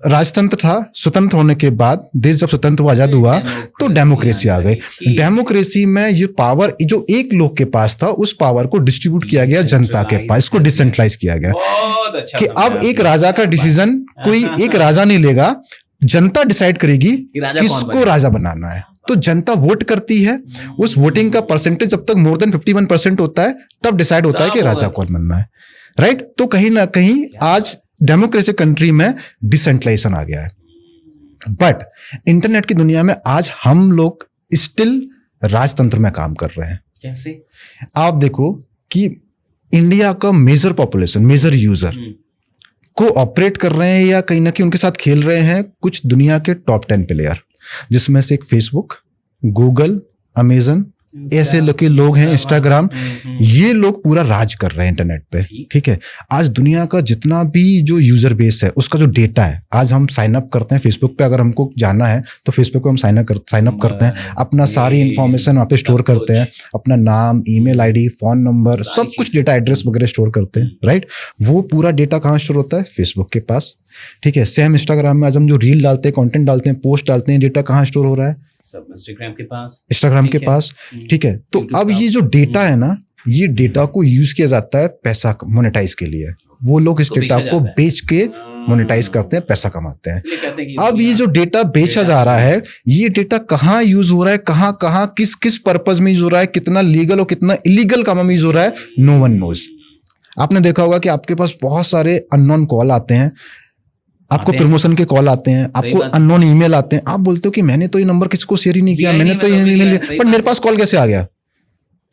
राजतंत्र था स्वतंत्र होने के बाद, देश जब स्वतंत्र हुआ, आजाद हुआ, तो डेमोक्रेसी आ गई। ठीक। डेमोक्रेसी में ये पावर जो एक लोग के पास था उस पावर को डिस्ट्रीब्यूट किया गया जनता के पास, इसको डिसेंट्रलाइज किया गया बहुत अच्छा कि समझा अब एक आपने। राजा का डिसीजन कोई एक राजा नहीं लेगा, जनता डिसाइड करेगी कि राजा कौन किसको बनेगा। राजा बनाना है। तो जनता वोट करती है, उस वोटिंग का परसेंटेज जब तक मोर देन 51% होता है तब डिसाइड होता है कि तब राजा होगा। कौन बनना है, राइट। तो कहीं ना कहीं आज डेमोक्रेटिक कंट्री में डिसेंट्रलाइजेशन आ गया है। बट इंटरनेट की दुनिया में आज हम लोग स्टिल राजतंत्र में काम कर रहे हैं। कैसे? आप देखो कि इंडिया का मेजर पॉपुलेशन, मेजर यूजर को ऑपरेट कर रहे हैं या कहीं ना कहीं उनके साथ खेल रहे हैं कुछ दुनिया के टॉप 10 प्लेयर, जिसमें से एक फेसबुक, गूगल, अमेजन, ऐसे लोग हैं, इंस्टाग्राम, ये लोग पूरा राज कर रहे हैं इंटरनेट पे, ठीक है। आज दुनिया का जितना भी जो यूजर बेस है उसका जो डेटा है, आज हम साइन अप करते हैं फेसबुक पे, अगर हमको जाना है तो फेसबुक पे हम साइन अप करते हैं, अपना सारी इंफॉर्मेशन वहाँ पे स्टोर करते हैं, अपना नाम, ईमेल आईडी, फोन नंबर, सब कुछ डेटा, एड्रेस वगैरह स्टोर करते हैं, राइट। वो पूरा डेटा कहाँ स्टोर होता है? फेसबुक के पास, ठीक है। सेम इंस्टाग्राम में आज हम जो रील डालते हैं, कंटेंट डालते हैं, पोस्ट डालते हैं, डेटा कहाँ स्टोर हो रहा है? सब इंस्टाग्राम के पास, इंस्टाग्राम के पास, ठीक है। तो अब ये जो डेटा है ना, ये डेटा को यूज किया जाता है पैसा मोनेटाइज के लिए। वो लोग इस डेटा को बेच के मोनेटाइज करते हैं, पैसा कमाते हैं। अब ये जो डेटा बेचा जा रहा है, ये डेटा कहाँ यूज हो रहा है, कहाँ कहाँ किस किस पर्पज में यूज हो रहा है, कितना लीगल और कितना इलीगल काम में यूज हो रहा है, नो वन नोज। आपने देखा होगा कि आपके पास बहुत सारे अननोन कॉल आते हैं, आपको प्रमोशन के कॉल आते हैं, आपको अननोन ईमेल आते हैं, आप बोलते हो कि मैंने तो ये नंबर किसी को शेयर ही नहीं किया, मैंने तो ये ईमेल दिया, पर मेरे पास कॉल कैसे आ गया?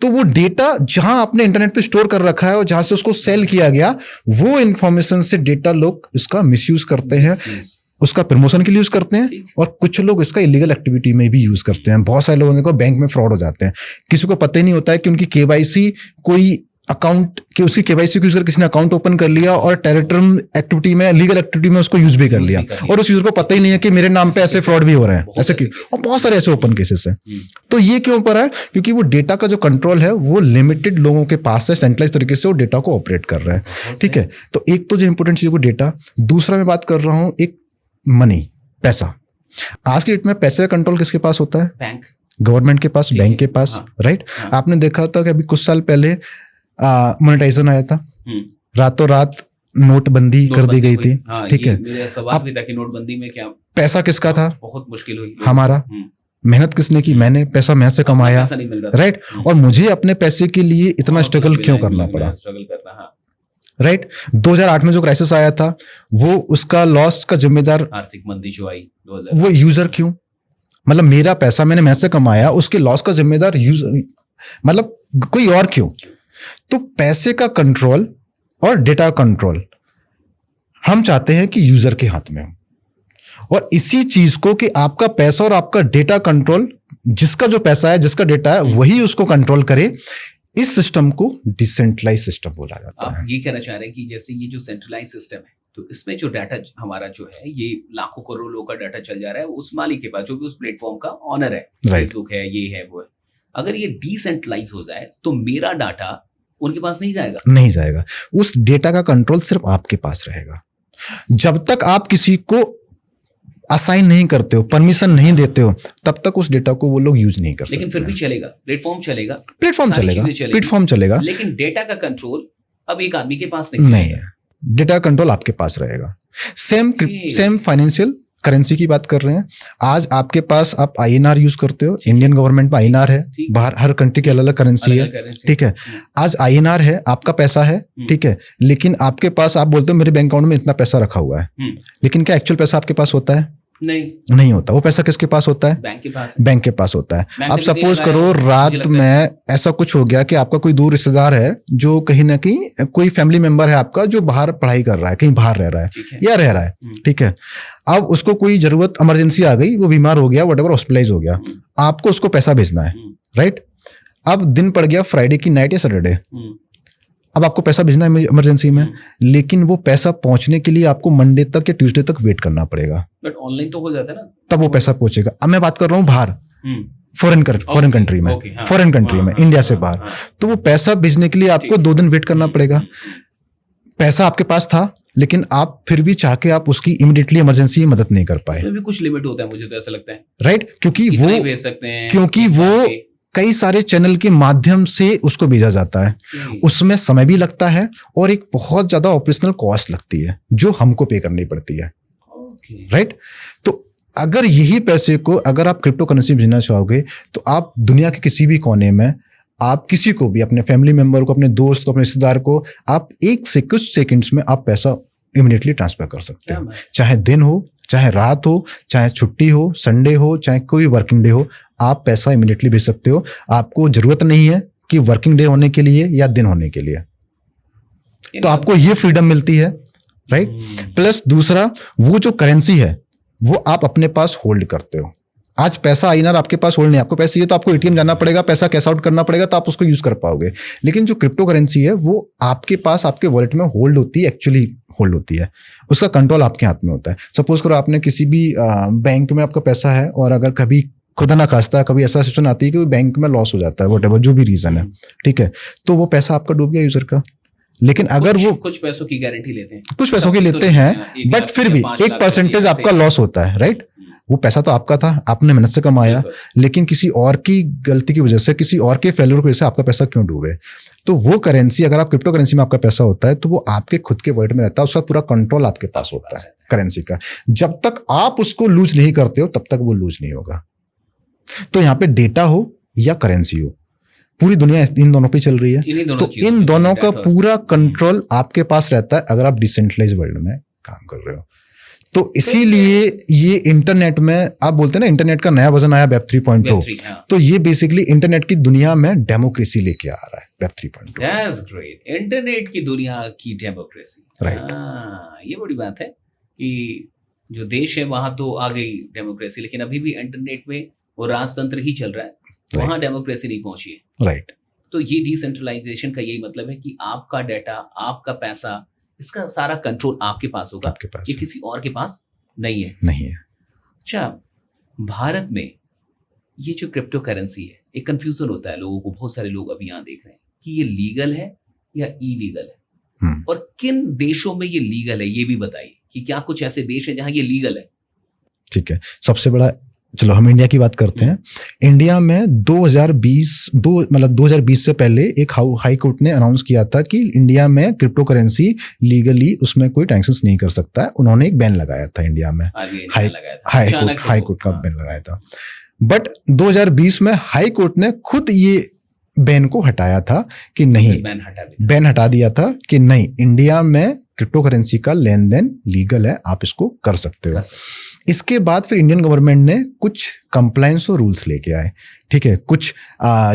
तो वो डेटा जहां आपने इंटरनेट पे स्टोर कर रखा है और जहां से उसको सेल किया गया, वो इंफॉर्मेशन से डेटा लोग इसका मिसयूज करते हैं, उसका प्रमोशन के लिए यूज करते हैं, और कुछ लोग इसका इलीगल एक्टिविटी में भी यूज करते हैं। बहुत सारे लोगों को बैंक में फ्रॉड हो जाते हैं, किसी को पता ही नहीं होता है कि उनकी केवाईसी कोई अकाउंट कि उसकी केवाईसी यूज कर किसी ने अकाउंट ओपन कर लिया और टेरिटोरियल एक्टिविटी में, लीगल एक्टिविटी में उसको यूज भी कर लिया, और उस यूजर को पता ही नहीं है कि मेरे नाम पे ऐसे फ्रॉड भी हो रहे हैं, ऐसे क्यों? और बहुत सारे ऐसे ओपन केसेस हैं। तो ये क्यों पर है? क्योंकि वो डेटा का जो कंट्रोल है वो लिमिटेड लोगों के पास है, सेंट्रलाइज तरीके से वो डेटा को ऑपरेट कर रहा है, ठीक है। तो एक तो जो इंपॉर्टेंट चीज है वो डेटा, दूसरा मैं बात कर रहा हूं एक मनी, पैसा। आज की डेट में पैसे का कंट्रोल किसके पास होता है? बैंक, गवर्नमेंट के पास, बैंक के पास, राइट। आपने देखा था कि अभी कुछ साल पहले मोनेटाइजेशन आया था, रातों रात नोटबंदी कर दी गई थी, ठीक है। मेरा सवाल भी था कि नोटबंदी में क्या पैसा किसका था? बहुत मुश्किल हुई, हमारा। मेहनत किसने की? मैंने, पैसा मैं से कमाया, राइट। और मुझे अपने पैसे के लिए इतना स्ट्रगल क्यों करना पड़ा, राइट। 2008 में जो क्राइसिस आया था, वो उसका लॉस का जिम्मेदार, आर्थिक मंदी जो आई, वो यूजर क्यों? मतलब मेरा पैसा मैंने मैसे कमाया, उसके लॉस का जिम्मेदार यूजर, मतलब कोई और क्यों? तो पैसे का कंट्रोल और डेटा कंट्रोल हम चाहते हैं कि यूजर के हाथ में हो, और इसी चीज को कि आपका पैसा और आपका डेटा कंट्रोल, जिसका जो पैसा है, जिसका डेटा है, वही उसको कंट्रोल करे, इस सिस्टम को डिसेंट्रलाइज सिस्टम बोला जाता है। आप ये कहना चाह रहे हैं कि जैसे ये जो सेंट्रलाइज सिस्टम है, तो इसमें जो डाटा हमारा जो है, ये लाखों करोड़ों लोगों का डाटा चल जा रहा है उस मालिक के पास, जो भी उस प्लेटफॉर्म का ऑनर है, फेसबुक है, ये है, वो है। अगर ये डिसेंट्रलाइज हो जाए तो मेरा डाटा उनके पास नहीं जाएगा, नहीं जाएगा। उस डेटा का कंट्रोल सिर्फ आपके पास रहेगा। जब तक आप किसी को असाइन नहीं करते हो, परमिशन नहीं देते हो, तब तक उस डेटा को वो लोग यूज नहीं कर सकते। लेकिन फिर भी चलेगा, प्लेटफॉर्म चलेगा, प्लेटफॉर्म चलेगा, लेकिन डेटा का कंट्रोल अब एक आदमी के पास नहीं है। डेटा कंट्रोल आपके पास रहेगा। सेम फाइनेंशियल करेंसी की बात कर रहे हैं। आज आपके पास, आप INR यूज करते हो, इंडियन गवर्नमेंट में INR है, बाहर हर कंट्री की अलग अलग करेंसी है, ठीक है। आज INR है, आपका पैसा है, ठीक है, लेकिन आपके पास, आप बोलते हो मेरे बैंक अकाउंट में इतना पैसा रखा हुआ है, लेकिन क्या एक्चुअल पैसा आपके पास होता है? नहीं होता। वो पैसा किसके पास होता है? बैंक के पास। बैंक के पास होता है। बैंक अब ने भी सपोज नहीं करो लगाया, मुझे रात लगता में ऐसा कुछ हो गया कि आपका कोई दूर रिश्तेदार है जो कहीं ना कहीं, कोई फैमिली मेंबर है आपका जो बाहर पढ़ाई कर रहा है, कहीं बाहर रह रहा है ठीक है। या रह रहा है, ठीक है। अब उसको कोई जरूरत, इमरजेंसी आ गई, वो बीमार हो गया, व्हाटएवर, हॉस्पिटलाइज हो गया, आपको उसको पैसा भेजना है, राइट। अब दिन पड़ गया फ्राइडे की नाइट या सैटरडे, अब आपको पैसा भेजना है इमरजेंसी में, लेकिन वो पैसा पहुंचने के लिए आपको मंडे तक या ट्यूसडे तक वेट करना पड़ेगा। बट ऑनलाइन तो हो जाता है ना, तब वो पैसा पहुंचेगा। अब मैं बात कर रहा हूँ बाहर, फॉरेन कंट्री में, फॉरेन कंट्री में, इंडिया से बाहर, तो वो पैसा भेजने के लिए आपको 2 दिन वेट करना पड़ेगा। पैसा आपके पास था, लेकिन आप फिर भी चाह के आप उसकी इमीडिएटली इमरजेंसी मदद नहीं कर पाए, उसमें भी कुछ लिमिट होता है, मुझे तो ऐसा लगता है, राइट। क्योंकि इतना ही भेज सकते हैं, क्योंकि वो कई सारे चैनल के माध्यम से उसको भेजा जाता है, उसमें समय भी लगता है और एक बहुत ज्यादा ऑपरेशनल कॉस्ट लगती है जो हमको पे करनी पड़ती है, राइट। तो अगर यही पैसे को अगर आप क्रिप्टो करेंसी भेजना चाहोगे तो आप दुनिया के किसी भी कोने में, आप किसी को भी, अपने फैमिली मेंबर को, अपने दोस्त को, अपने रिश्तेदार को, आप कुछ सेकंड्स में आप पैसा इमीडिएटली ट्रांसफर कर सकते हो। चाहे दिन हो, चाहे रात हो, चाहे छुट्टी हो, संडे हो, चाहे कोई वर्किंग डे हो, आप पैसा इमीडिएटली भेज सकते हो। आपको जरूरत नहीं है कि वर्किंग डे होने के लिए या दिन होने के लिए, तो आपको ये फ्रीडम मिलती है, राइट। प्लस दूसरा, वो जो करेंसी है वो आप अपने पास होल्ड करते हो। आज पैसा आई ना, आपके पास होल्ड नहीं, आपको पैसे चाहिए तो आपको एटीएम जाना पड़ेगा, पैसा कैश आउट करना पड़ेगा, तो आप उसको यूज कर पाओगे। लेकिन जो क्रिप्टो करेंसी है वो आपके पास, आपके वॉलेट में होल्ड होती है, एक्चुअली होल्ड होती है, उसका कंट्रोल आपके हाथ में होता है। सपोज करो आपने किसी भी बैंक में आपका पैसा है और अगर कभी खुदा ना खास्ता कभी ऐसा सिचुएशन आती है कि बैंक में लॉस हो जाता है, व्हाटएवर जो भी रीजन है, ठीक है, तो वो पैसा आपका डूब गया यूजर का। लेकिन अगर वो कुछ पैसों की गारंटी लेते हैं, कुछ पैसों की लेते हैं, बट फिर भी 1% आपका लॉस होता है, राइट। वो पैसा तो आपका था, आपने मेहनत से कमाया, लेकिन किसी और की गलती की वजह से, किसी और के फेलियर की वजह से आपका पैसा क्यों डूबे। तो वो करेंसी, अगर आप क्रिप्टो करेंसी में आपका पैसा होता है तो वो आपके खुद के वॉलेट में रहता है, उसका पूरा कंट्रोल आपके पास होता है करेंसी का। जब तक आप उसको लूज नहीं करते हो तब तक वो लूज नहीं होगा। तो यहाँ पे डेटा हो या करेंसी हो, पूरी दुनिया इन दोनों पे चल रही है, तो इन दोनों का पूरा कंट्रोल आपके पास रहता है अगर आप डिसेंट्रलाइज वर्ल्ड में काम कर रहे हो। तो इसीलिए ये इंटरनेट में, आप बोलते हैं ना इंटरनेट का नया वर्जन आया वेब 3.0, तो ये बेसिकली इंटरनेट की दुनिया में डेमोक्रेसी लेके आ रहा है वेब 3.0। दैट्स ग्रेट, इंटरनेट की दुनिया की डेमोक्रेसी, राइट। ये बड़ी बात है कि जो देश है वहां तो आ गई डेमोक्रेसी, लेकिन अभी भी इंटरनेट में वो राजतंत्र ही चल रहा है, वहां डेमोक्रेसी नहीं पहुंची है, राइट। तो ये डिसेंट्रलाइजेशन का यही मतलब है कि आपका डाटा, आपका पैसा, इसका सारा कंट्रोल आपके पास होगा, आपके पास, ये किसी और के पास नहीं है। अच्छा, भारत में ये जो क्रिप्टो करेंसी है, एक कंफ्यूजन होता है लोगों को, बहुत सारे लोग अभी यहाँ देख रहे हैं कि ये लीगल है या इलीगल है, और किन देशों में ये लीगल है ये भी बताइए, कि क्या कुछ ऐसे देश हैं जहां ये लीगल है। ठीक है, सबसे बड़ा, चलो हम इंडिया की बात करते हैं। इंडिया में 2020 से पहले एक हाई कोर्ट ने अनाउंस किया था कि इंडिया में क्रिप्टो करेंसी लीगली उसमें कोई ट्रांजैक्शंस नहीं कर सकता है। उन्होंने एक बैन लगाया था इंडिया में, हाई कोर्ट का बैन लगाया था। बट 2020 में हाई कोर्ट ने खुद ये बैन को हटाया था कि नहीं, बैन हटा दिया था कि नहीं, इंडिया में क्रिप्टो करेंसी का लेन देन लीगल है, आप इसको कर सकते हो। इसके बाद फिर इंडियन गवर्नमेंट ने कुछ कंप्लायंस और रूल्स लेके आए, ठीक है, कुछ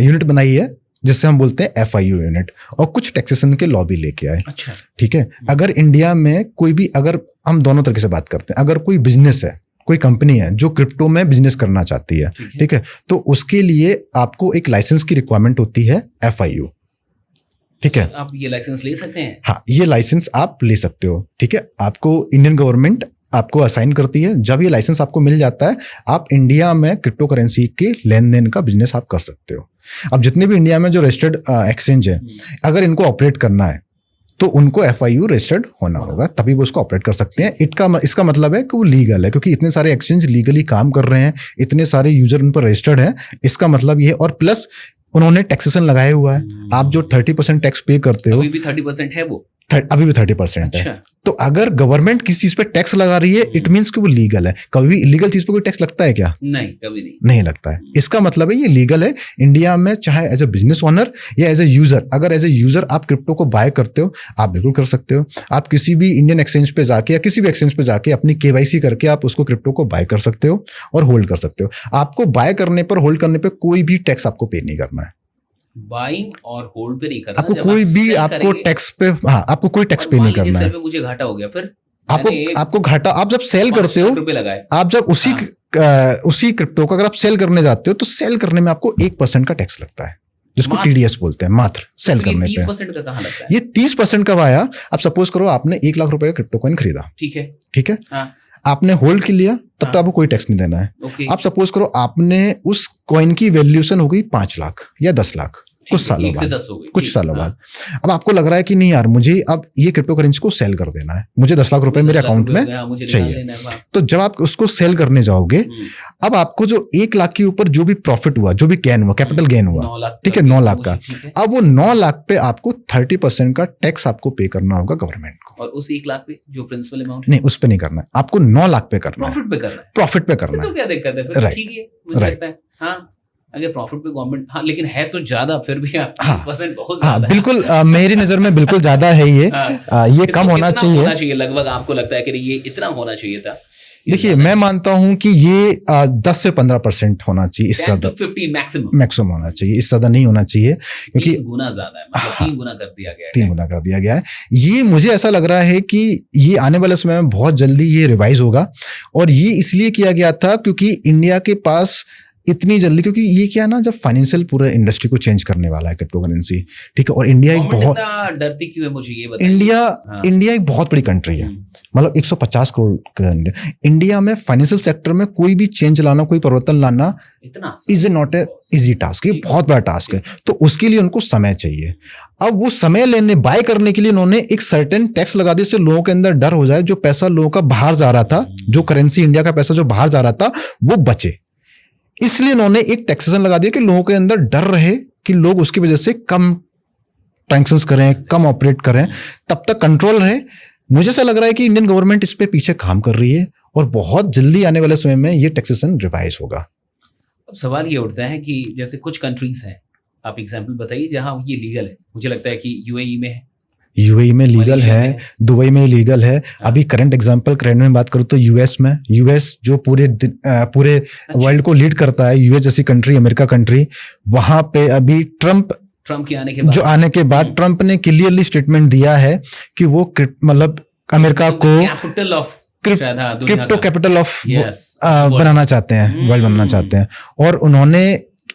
यूनिट बनाई है जिससे हम बोलते हैं FIU यूनिट, और कुछ टैक्सेशन के लॉ भी लेके आए। अच्छा, ठीक है। अगर इंडिया में कोई भी, अगर हम दोनों तरीके से बात करते हैं, अगर कोई बिजनेस है, कोई कंपनी है जो क्रिप्टो में बिजनेस करना चाहती है, ठीक है, तो उसके लिए आपको एक लाइसेंस की रिक्वायरमेंट होती है FIU, ठीक है। आप ये लाइसेंस ले सकते हैं? हाँ, ये लाइसेंस आप ले सकते हो, ठीक है। आपको इंडियन गवर्नमेंट आपको असाइन करती है। जब ये लाइसेंस आपको मिल जाता है, आप इंडिया में क्रिप्टो करेंसी के लेन देन का बिजनेस आप कर सकते हो। अब जितने भी इंडिया में जो रजिस्टर्ड एक्सचेंज है, अगर इनको ऑपरेट करना है तो उनको FIU रजिस्टर्ड होना होगा, तभी वो उसको ऑपरेट कर सकते हैं। इसका मतलब है कि वो लीगल है, क्योंकि इतने सारे एक्सचेंज लीगली काम कर रहे हैं, इतने सारे यूजर उन पर रजिस्टर्ड हैं, इसका मतलब ये है। और प्लस उन्होंने टैक्सेशन लगाया हुआ है। आप जो 30% टैक्स पे करते हो, अभी भी 30% है वो, अभी भी 30% है। अच्छा। तो अगर गवर्नमेंट किसी चीज पे टैक्स लगा रही है, इट मीन्स कि वो लीगल है। कभी इलीगल चीज पे कोई टैक्स लगता है क्या? नहीं, कभी नहीं। नहीं लगता है। इसका मतलब है ये लीगल है इंडिया में, चाहे एज ए बिजनेस ओनर या एज ए यूजर। अगर एज ए यूजर आप क्रिप्टो को बाय करते हो, आप बिल्कुल कर सकते हो। आप किसी भी इंडियन एक्सचेंज पे जाके या किसी भी एक्सचेंज पे जाके अपनी केवाईसी करके आप उसको क्रिप्टो को बाय कर सकते हो और होल्ड कर सकते हो। आपको बाय करने पर, होल्ड करने पर कोई भी टैक्स आपको पे नहीं करना है। बाइंग और होल्ड पे नहीं करना। आपको जब कोई आप भी sell आपको करेंगे, टैक्स पे, हाँ, आपको कोई टैक्स और पे मान नहीं लीजिए करना सेल है। पे मुझे घाटा हो गया, फिर आपको घाटा, आप जब सेल करते हो, ₹5 लगाए, आप जब उसी क्रिप्टो को अगर आप सेल करने जाते हो तो सेल करने में आपको 1% का टैक्स लगता है, जिसको मात्र? TDS बोलते हैं, मात्र सेल तो ये करने पे। 30% का कहाँ लगता है? ये 30% कब आया? आप सपोज करो आपने 1 लाख रुपए का क्रिप्टो कॉइन खरीदा, ठीक है। ठीक है, हाँ, आपने होल्ड कर लिया, तब तो हाँ। आपको कोई टैक्स नहीं देना है। ओके। आप सपोज करो आपने उस कॉइन की वैल्यूएशन हो गई 5 लाख या 10 लाख कुछ सालों 1 से बाद, 10 हो गई, कुछ ठीक, सालों हाँ। बाद। अब आपको लग रहा है कि नहीं यार, मुझे अब ये क्रिप्टो करेंसी को सेल कर देना है, मुझे 10 लाख रुपए मेरे 10 लाख अकाउंट रुपए हो में गए, हाँ, मुझे निकाल चाहिए। लेना है, हाँ। तो जब आप उसको सेल करने जाओगे, अब आपको जो 1 लाख के ऊपर जो भी प्रॉफिट हुआ, जो भी गेन हुआ, कैपिटल गेन हुआ, 9 लाख, ठीक है, 9 लाख का, ठीक है। अब वो 9 लाख पे आपको 30% का टैक्स आपको पे करना होगा गवर्नमेंट को। और उस 1 लाख पे जो प्रिंसिपल अमाउंट नहीं, उस पे नहीं करना है, आपको 9 लाख पे करना है, प्रॉफिट पे करना है। प्रॉफिट पे फिर करना तो है। क्या दिक्कत है, फिर तो Right. ठीक है, मुझे Right. लगता है। हाँ, अगर प्रॉफिट पे गवर्नमेंट, हाँ, लेकिन है तो ज्यादा, फिर भी आप हाँ। 30% बहुत हाँ, ज्यादा है। बिल्कुल, मेरी नजर में बिल्कुल ज्यादा है ये। हाँ। ये इसको कम होना कितना चाहिए। होना चाहिए लगभग, आपको लगता है कि ये इतना होना चाहिए था? देखिए, मैं मानता हूं कि ये 10 से 15% होना चाहिए, इससे 10 ज्यादा to 15 मैक्सिमम। मैक्सिमम होना चाहिए, इससे ज्यादा नहीं होना चाहिए, क्योंकि 3 गुना ज्यादा है, मतलब 3 गुना कर दिया गया है 3 टैक्स। गुना कर दिया गया है। ये मुझे ऐसा लग रहा है कि ये आने वाले समय में बहुत जल्दी ये रिवाइज होगा, और ये इसलिए किया गया था क्योंकि इंडिया के पास इतनी जल्दी, क्योंकि ये क्या ना, जब फाइनेंशियल पूरा इंडस्ट्री को चेंज करने वाला है क्रिप्टो करेंसी, ठीक है, और इंडिया एक गवर्नमेंट बहुत, इतना डरती क्यों है, मुझे ये बताइए। हाँ। इंडिया एक बहुत बड़ी कंट्री है, मतलब 150 करोड़ का इंडिया में फाइनेंशियल सेक्टर में कोई भी चेंज लाना, कोई परिवर्तन लाना इतना is not a easy task. ये बहुत बड़ा टास्क है, तो उसके लिए उनको समय चाहिए। अब वो समय लेने, बाय करने के लिए उन्होंने एक सर्टेन टैक्स लगा दिया, जिससे लोगों के अंदर डर हो जाए, जो पैसा लोगों का बाहर जा रहा था, जो करेंसी इंडिया का पैसा जो बाहर जा रहा था वो बचे। इसलिए उन्होंने एक टैक्सेशन लगा दिया कि लोगों के अंदर डर रहे, कि लोग उसकी वजह से कम ट्रांजैक्शंस करें, कम ऑपरेट करें, तब तक कंट्रोल रहे। मुझे ऐसा लग रहा है कि इंडियन गवर्नमेंट इस पे पीछे काम कर रही है, और बहुत जल्दी आने वाले समय में ये टैक्सेशन रिवाइज होगा। अब सवाल ये उठता है कि जैसे कुछ कंट्रीज हैं, आप एग्जांपल बताइए जहां ये लीगल है। मुझे लगता है कि यूएई में है, यूएई में लीगल मलेशिया है, में। दुबई में लीगल है। अभी करंट एग्जांपल करंट में बात करूं तो यूएस में, यूएस जो पूरे वर्ल्ड को लीड करता है, यूएस जैसी कंट्री, अमेरिका कंट्री, वहां पे अभी ट्रम्प के आने के बाद, जो आने के बाद ट्रम्प ने क्लियरली स्टेटमेंट दिया है कि वो मतलब अमेरिका को capital of crypto capital of Yes. बनाना चाहते हैं, वर्ल्ड बनाना चाहते हैं, और उन्होंने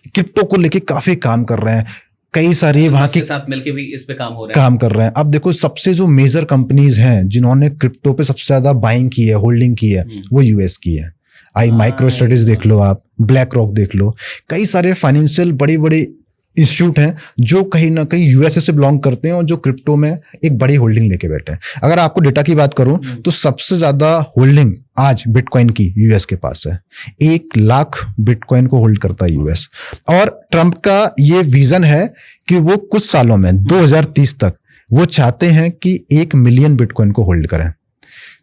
क्रिप्टो को लेके काफी काम कर रहे हैं। कई सारी वहां की के साथ मिलके भी इस पे काम हो रहा है। काम कर रहे हैं। अब देखो, सबसे जो मेजर कंपनीज हैं जिन्होंने क्रिप्टो पे सबसे ज्यादा बाइंग की है, होल्डिंग की है, वो यूएस की है। माइक्रो स्टडीज देख लो आप, ब्लैक रॉक देख लो, कई सारे फाइनेंशियल बड़ी बड़ी इंस्टीट्यूट हैं जो कहीं ना कहीं यूएसए से बिलोंग करते हैं, और जो क्रिप्टो में एक बड़ी होल्डिंग लेके बैठे हैं। अगर आपको डेटा की बात करूं तो सबसे ज्यादा होल्डिंग आज बिटकॉइन की यूएस के पास है। 1 लाख बिटकॉइन को होल्ड करता है यूएस, और ट्रम्प का ये विजन है कि वो कुछ सालों में 2030 तक वो चाहते हैं कि 1 मिलियन बिटकॉइन को होल्ड करें।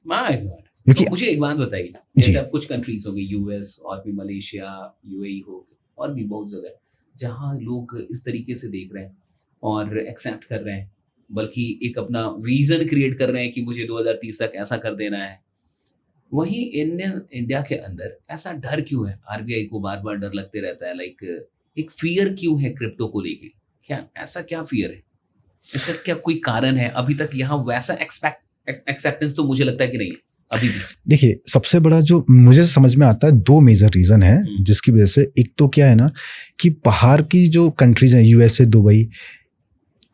My God. क्योंकि तो मुझे एक बात बताइए, जैसे अब कुछ कंट्रीज हो गई, यूएस और भी मलेशिया, यूएई हो गए, और भी बहुत जगह जहां लोग इस तरीके से देख रहे हैं और एक्सेप्ट कर रहे हैं, बल्कि एक अपना विजन क्रिएट कर रहे हैं कि मुझे 2030 तक ऐसा कर देना है। वहीं इंडिया के अंदर ऐसा डर क्यों है? आरबीआई को बार बार डर लगते रहता है, लाइक एक फियर क्यों है क्रिप्टो को लेके? क्या ऐसा क्या फियर है? इसका क्या कोई कारण है? अभी तक यहाँ वैसा एक्सेप्टेंस तो मुझे लगता है कि नहीं है अभी भी। देखिए, सबसे बड़ा जो मुझे समझ में आता है, 2 मेजर रीजन है जिसकी वजह से। एक तो क्या है ना, कि बाहर की जो कंट्रीज हैं, यूएसए, दुबई,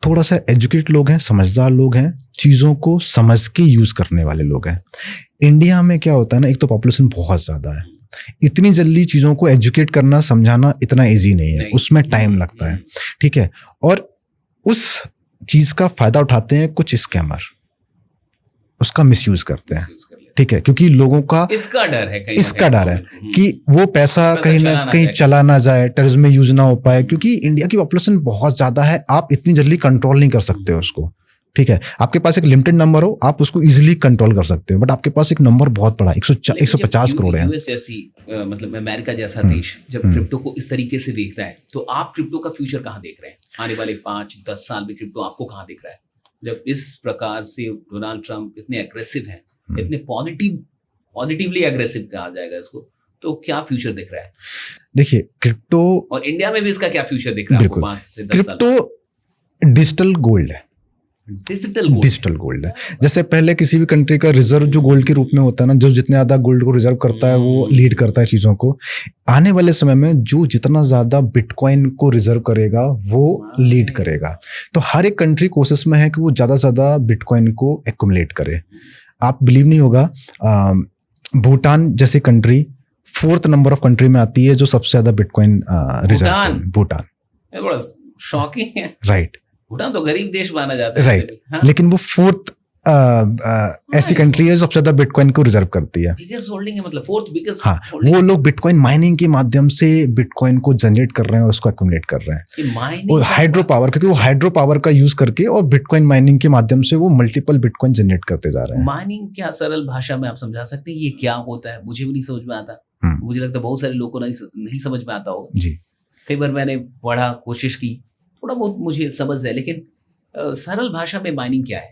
थोड़ा सा एजुकेटेड लोग हैं, समझदार लोग हैं, चीज़ों को समझ के यूज़ करने वाले लोग हैं। इंडिया में क्या होता है ना, एक तो पॉपुलेशन बहुत ज़्यादा है, इतनी जल्दी चीज़ों को एजुकेट करना, समझाना इतना ईजी नहीं है, उसमें टाइम लगता है, ठीक है। और उस चीज़ का फ़ायदा उठाते हैं कुछ स्कैमर, उसका मिसयूज करते हैं, ठीक है, क्योंकि लोगों का इसका डर है, इसका डर है कि वो पैसा कहीं ना कहीं चला ना जाए, टेररिज्म में यूज ना हो पाए, क्योंकि इंडिया की पॉपुलेशन बहुत ज्यादा है, आप इतनी जल्दी कंट्रोल नहीं कर सकते उसको, ठीक है, आपके पास एक लिमिटेड नंबर हो, आप उसको इजीली कंट्रोल कर सकते हो, बट आपके पास एक नंबर बहुत बड़ा 150 करोड़ है। यूएस जैसी मतलब अमेरिका जैसा देश जब क्रिप्टो को इस तरीके से देखता है, तो आप क्रिप्टो का फ्यूचर कहाँ देख रहे हैं? आने वाले 5-10 साल में क्रिप्टो आपको कहाँ दिख रहा है? जब इस प्रकार से डोनाल्ड ट्रंप इतने एग्रेसिव हैं, इतने पॉजिटिवली एग्रेसिव कहा जाएगा इसको, तो क्या फ्यूचर दिख रहा है? देखिए क्रिप्टो, और इंडिया में भी इसका क्या फ्यूचर दिख रहा है आपको 5 से 10 साल? क्रिप्टो डिजिटल गोल्ड है। डिजिटल गोल्ड है। जैसे पहले किसी भी कंट्री का रिजर्व जो गोल्ड के रूप में होता है ना, जो जितने ज्यादा गोल्ड को रिजर्व करता है वो लीड करता है चीजों को। आने वाले समय में जो जितना ज्यादा बिटकॉइन को रिजर्व करेगा वो लीड करेगा। तो हर एक कंट्री कोशिश में है कि वो ज्यादा से ज्यादा बिटकॉइन को एक्युमुलेट करे। आप बिलीव नहीं होगा, भूटान जैसी country 4th number of country में आती है जो सबसे ज्यादा बिटकॉइन रिजर्व। भूटान बड़ा शॉकिंग है, राइट। भूटान तो गरीब देश माना जाता है, राइट। लेकिन वो 4th ऐसी कंट्री है जो सबसे ज्यादा बिटकॉइन को रिजर्व करती है। बिगेस्ट होल्डिंग है, मतलब 4th बिगेस्ट। हाँ, वो लोग बिटकॉइन माइनिंग के माध्यम से बिटकॉइन को जनरेट कर रहे हैं और उसको एक्युमुलेट कर रहे हैं। और हाइड्रो पावर, क्योंकि वो हाइड्रो पावर का यूज करके और बिटकॉइन माइनिंग के माध्यम से वो मल्टीपल बिटकॉइन जनरेट करते जा रहे हैं। माइनिंग क्या सरल भाषा में आप समझा सकते हैं ये क्या होता है? मुझे भी नहीं समझ में आता, मुझे लगता है बहुत सारे लोगों को नहीं समझ में आता होगा जी। कई बार मैंने पढ़ा, कोशिश की, थोड़ा बहुत मुझे समझ है, लेकिन सरल भाषा में माइनिंग क्या है?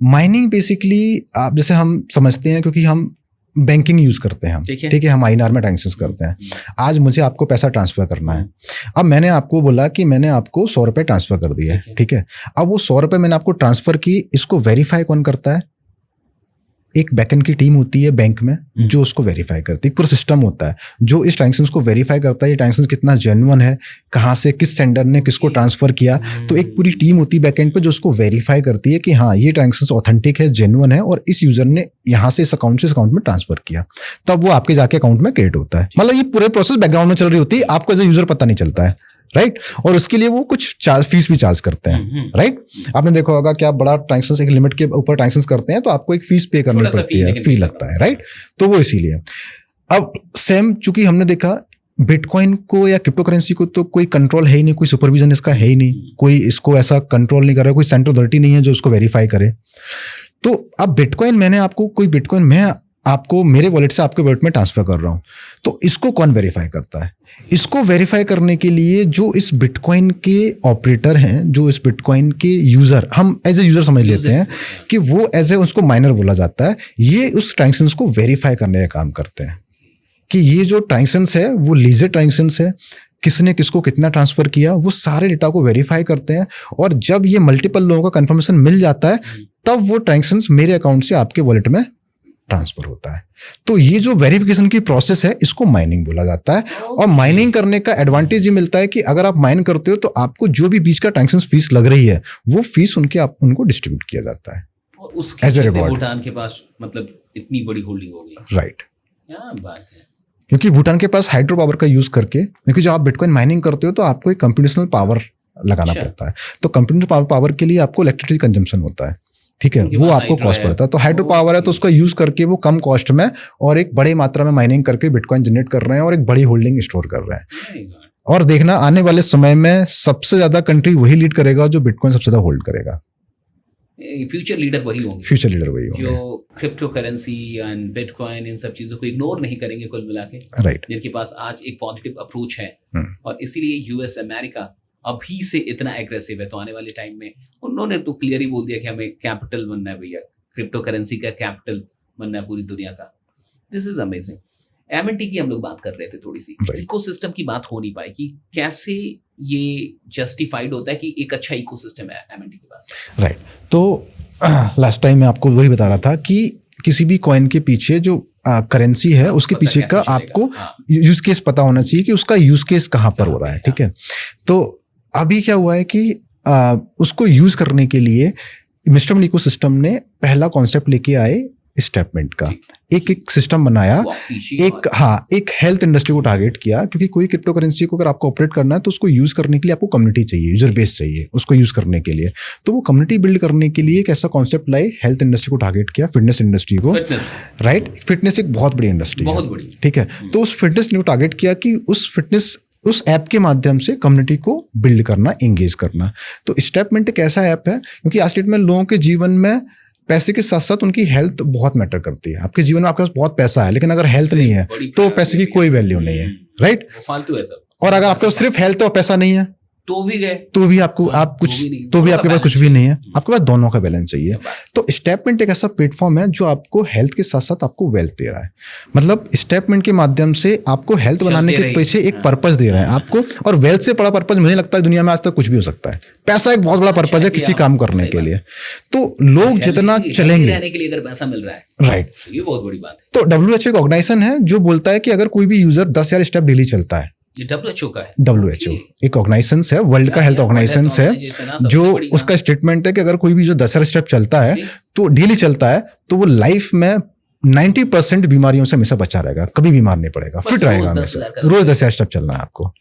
माइनिंग बेसिकली आप जैसे हम समझते हैं, क्योंकि हम बैंकिंग यूज करते हैं, हम ठीक है, हम INR में ट्रांजेक्शन करते हैं। आज मुझे आपको पैसा ट्रांसफर करना है, अब मैंने आपको बोला कि मैंने आपको 100 रुपये ट्रांसफर कर दिए, ठीक है। अब वो 100 रुपये मैंने आपको ट्रांसफर की, इसको वेरीफाई कौन करता है? एक बैकएंड की टीम होती है बैंक में जो उसको वेरीफाई करती है। पूरा सिस्टम होता है जो इस ट्रांजेक्शन को वेरीफाई करता है, ये ट्रांजेक्शन कितना जेन्युइन है, कहाँ से किस सेंडर ने किसको ट्रांसफर किया। तो एक पूरी टीम होती है बैकएंड पे जो उसको वेरीफाई करती है कि हाँ ये ट्रांजेक्शन ऑथेंटिक है, जेन्युइन है और इस यूजर ने यहाँ से इस अकाउंट से इस अकाउंट में ट्रांसफर किया, तब वो आपके जाके अकाउंट में क्रेडिट होता है। मतलब ये पूरे प्रोसेस बैकग्राउंड में चल रही होती है, आपको एज ए यूजर पता नहीं चलता है, राइट। और उसके लिए वो कुछ फीस भी चार्ज करते हैं, राइट। आपने देखा होगा कि आप बड़ा ट्रांजेक्शन एक लिमिट के ऊपर ट्रांजेक्शन करते हैं तो आपको एक फीस पे करनी पड़ती है, फी लगता है, राइट। तो वो इसीलिए अब सेम, चूंकि हमने देखा बिटकॉइन को या क्रिप्टो करेंसी को तो कोई कंट्रोल है ही नहीं, कोई सुपरविजन इसका है ही नहीं, कोई इसको ऐसा कंट्रोल नहीं कर रहा, कोई सेंट्रल अथॉरिटी नहीं है जो उसको वेरीफाई करे। तो अब बिटकॉइन मैंने आपको कोई बिटकॉइन मैं आपको मेरे वॉलेट से आपके वॉलेट में ट्रांसफर कर रहा हूं, तो इसको कौन वेरीफाई करता है? इसको वेरीफाई करने के लिए जो इस बिटकॉइन के ऑपरेटर हैं, जो इस बिटकॉइन के यूजर, हम एज ए यूजर समझ लेते हैं कि वो एज ए उसको माइनर बोला जाता है, ये उस ट्रांजेक्शंस को वेरीफाई करने का काम करते हैं कि ये जो ट्रांजेक्शंस है वो लीजिट ट्रांजेक्शंस है, किसने किसको कितना ट्रांसफर किया, वो सारे डेटा को वेरीफाई करते हैं। और जब ये मल्टीपल लोगों का कंफर्मेशन मिल जाता है तब वो ट्रांजेक्शंस मेरे अकाउंट से आपके वॉलेट में ट्रांसफर होता है। तो ये जो वेरिफिकेशन की प्रोसेस है इसको माइनिंग बोला जाता है। और माइनिंग करने का एडवांटेज ये मिलता है कि अगर आप माइन करते हो तो आपको जो भी बीच का ट्रांजेक्शन फीस लग रही है वो फीस उनको डिस्ट्रीब्यूट किया जाता है एज ए रिवॉर्ड। भूटान के पास मतलब इतनी बड़ी होल्डिंग हो गई, राइट। क्या बात है। क्योंकि भूटान के पास हाइड्रो पावर का यूज करके, क्योंकि जब आप बिटकॉइन माइनिंग करते हो तो आपको एक कंप्यूटेशनल पावर लगाना पड़ता है, तो कंप्यूटेशनल पावर के लिए आपको इलेक्ट्रिसिटी कंजम्पशन होता है, ठीक है, वो आपको कॉस्ट पड़ता है। तो हाइड्रो पावर है तो उसका यूज करके वो कम कॉस्ट में और एक बड़ी मात्रा में माइनिंग करके बिटकॉइन जनरेट कर रहे हैं और एक बड़ी होल्डिंग स्टोर कर रहे हैं। और देखना आने वाले समय में सबसे ज्यादा कंट्री वही लीड करेगा जो बिटकॉइन सबसे ज्यादा होल्ड करेगा। फ्यूचर लीडर वही होंगे, फ्यूचर लीडर वही होंगे जो क्रिप्टो करेंसी एंड बिटकॉइन इन सब चीजों को इग्नोर नहीं करेंगे कुल मिला के, राइट। जिनके पास आज एक पॉजिटिव अप्रोच है और इसीलिए यूएस अमेरिका अभी से इतना एग्रेसिव है। तो आने वाले टाइम में उन्होंने तो क्लियर ही बोल दिया कि हमें कैपिटल बनना है भैया, क्रिप्टो करेंसी का कैपिटल बनना है पूरी दुनिया का। This is amazing. एमएनटी की हम लोग बात कर रहे थे, थोड़ी सी इकोसिस्टम की बात हो नहीं पाई कि कैसे ये जस्टिफाइड होता है कि एक अच्छा इकोसिस्टम है एमएनटी के पास, राइट। तो लास्ट टाइम मैं आपको वही बता रहा था कि किसी भी कॉइन के पीछे जो करेंसी है उसके पीछे का आपको यूज केस पता होना चाहिए कि उसका यूज केस कहाँ पर हो रहा है, ठीक है। तो अभी क्या हुआ है कि उसको यूज करने के लिए मिस्टर इकोसिस्टम ने पहला कॉन्सेप्ट लेके आए स्टेटमेंट का, एक सिस्टम बनाया, एक हेल्थ इंडस्ट्री को टारगेट किया, क्योंकि कोई क्रिप्टो करेंसी को अगर आपको ऑपरेट करना है तो उसको यूज करने के लिए आपको कम्युनिटी चाहिए, यूजर बेस चाहिए उसको यूज करने के लिए। तो वो कम्युनिटी बिल्ड करने के लिए एक ऐसा कॉन्सेप्ट लाए, हेल्थ इंडस्ट्री को टारगेट किया, फिटनेस इंडस्ट्री को, राइट। फिटनेस एक बहुत बड़ी इंडस्ट्री है, ठीक है। तो उस फिटनेस को टारगेट किया कि उस ऐप के माध्यम से कम्युनिटी को बिल्ड करना, एंगेज करना। तो स्टेपमिंट एक ऐसा ऐप है, क्योंकि आज डेट में लोगों के जीवन में पैसे के साथ साथ उनकी हेल्थ बहुत मैटर करती है। आपके जीवन में आपके पास बहुत पैसा है, लेकिन अगर हेल्थ नहीं है तो पैसे की कोई वैल्यू नहीं है, राइट? फालतू है सब। और अगर आपके पास सिर्फ हेल्थ और पैसा नहीं है तो भी गए, तो भी आपको आपके पास कुछ भी नहीं है, आपके पास दोनों का बैलेंस चाहिए। तो स्टेपमिंट एक ऐसा प्लेटफॉर्म है जो आपको हेल्थ के साथ साथ आपको वेल्थ दे रहा है। मतलब स्टेपमिंट के माध्यम से आपको हेल्थ बनाने के पीछे एक पर्पस दे रहा है आपको, और वेल्थ से बड़ा पर्पस मुझे लगता है दुनिया में आज तक कुछ भी हो सकता है। पैसा एक बहुत बड़ा पर्पस है किसी काम करने के लिए। तो लोग जितना चलेंगे, रहने के लिए अगर पैसा मिल रहा है, राइट, ये बहुत बड़ी बात है। तो WHO एक ऑर्गेनाइजेशन है जो बोलता है कि अगर कोई भी यूजर 10,000 स्टेप डेली चलता है, ये WHO का है। WHO एक ऑर्गेनाइजेशन है, वर्ल्ड का हेल्थ ऑर्गेनाइजेशन है, जो उसका स्टेटमेंट है कि अगर कोई भी जो 10,000 स्टेप चलता है तो डेली चलता है, तो वो लाइफ में 90% बीमारियों से हमेशा बचा रहेगा, कभी बीमार नहीं पड़ेगा, फिट रहेगा हमेशा। रोज 10,000 स्टेप चलना है आपको।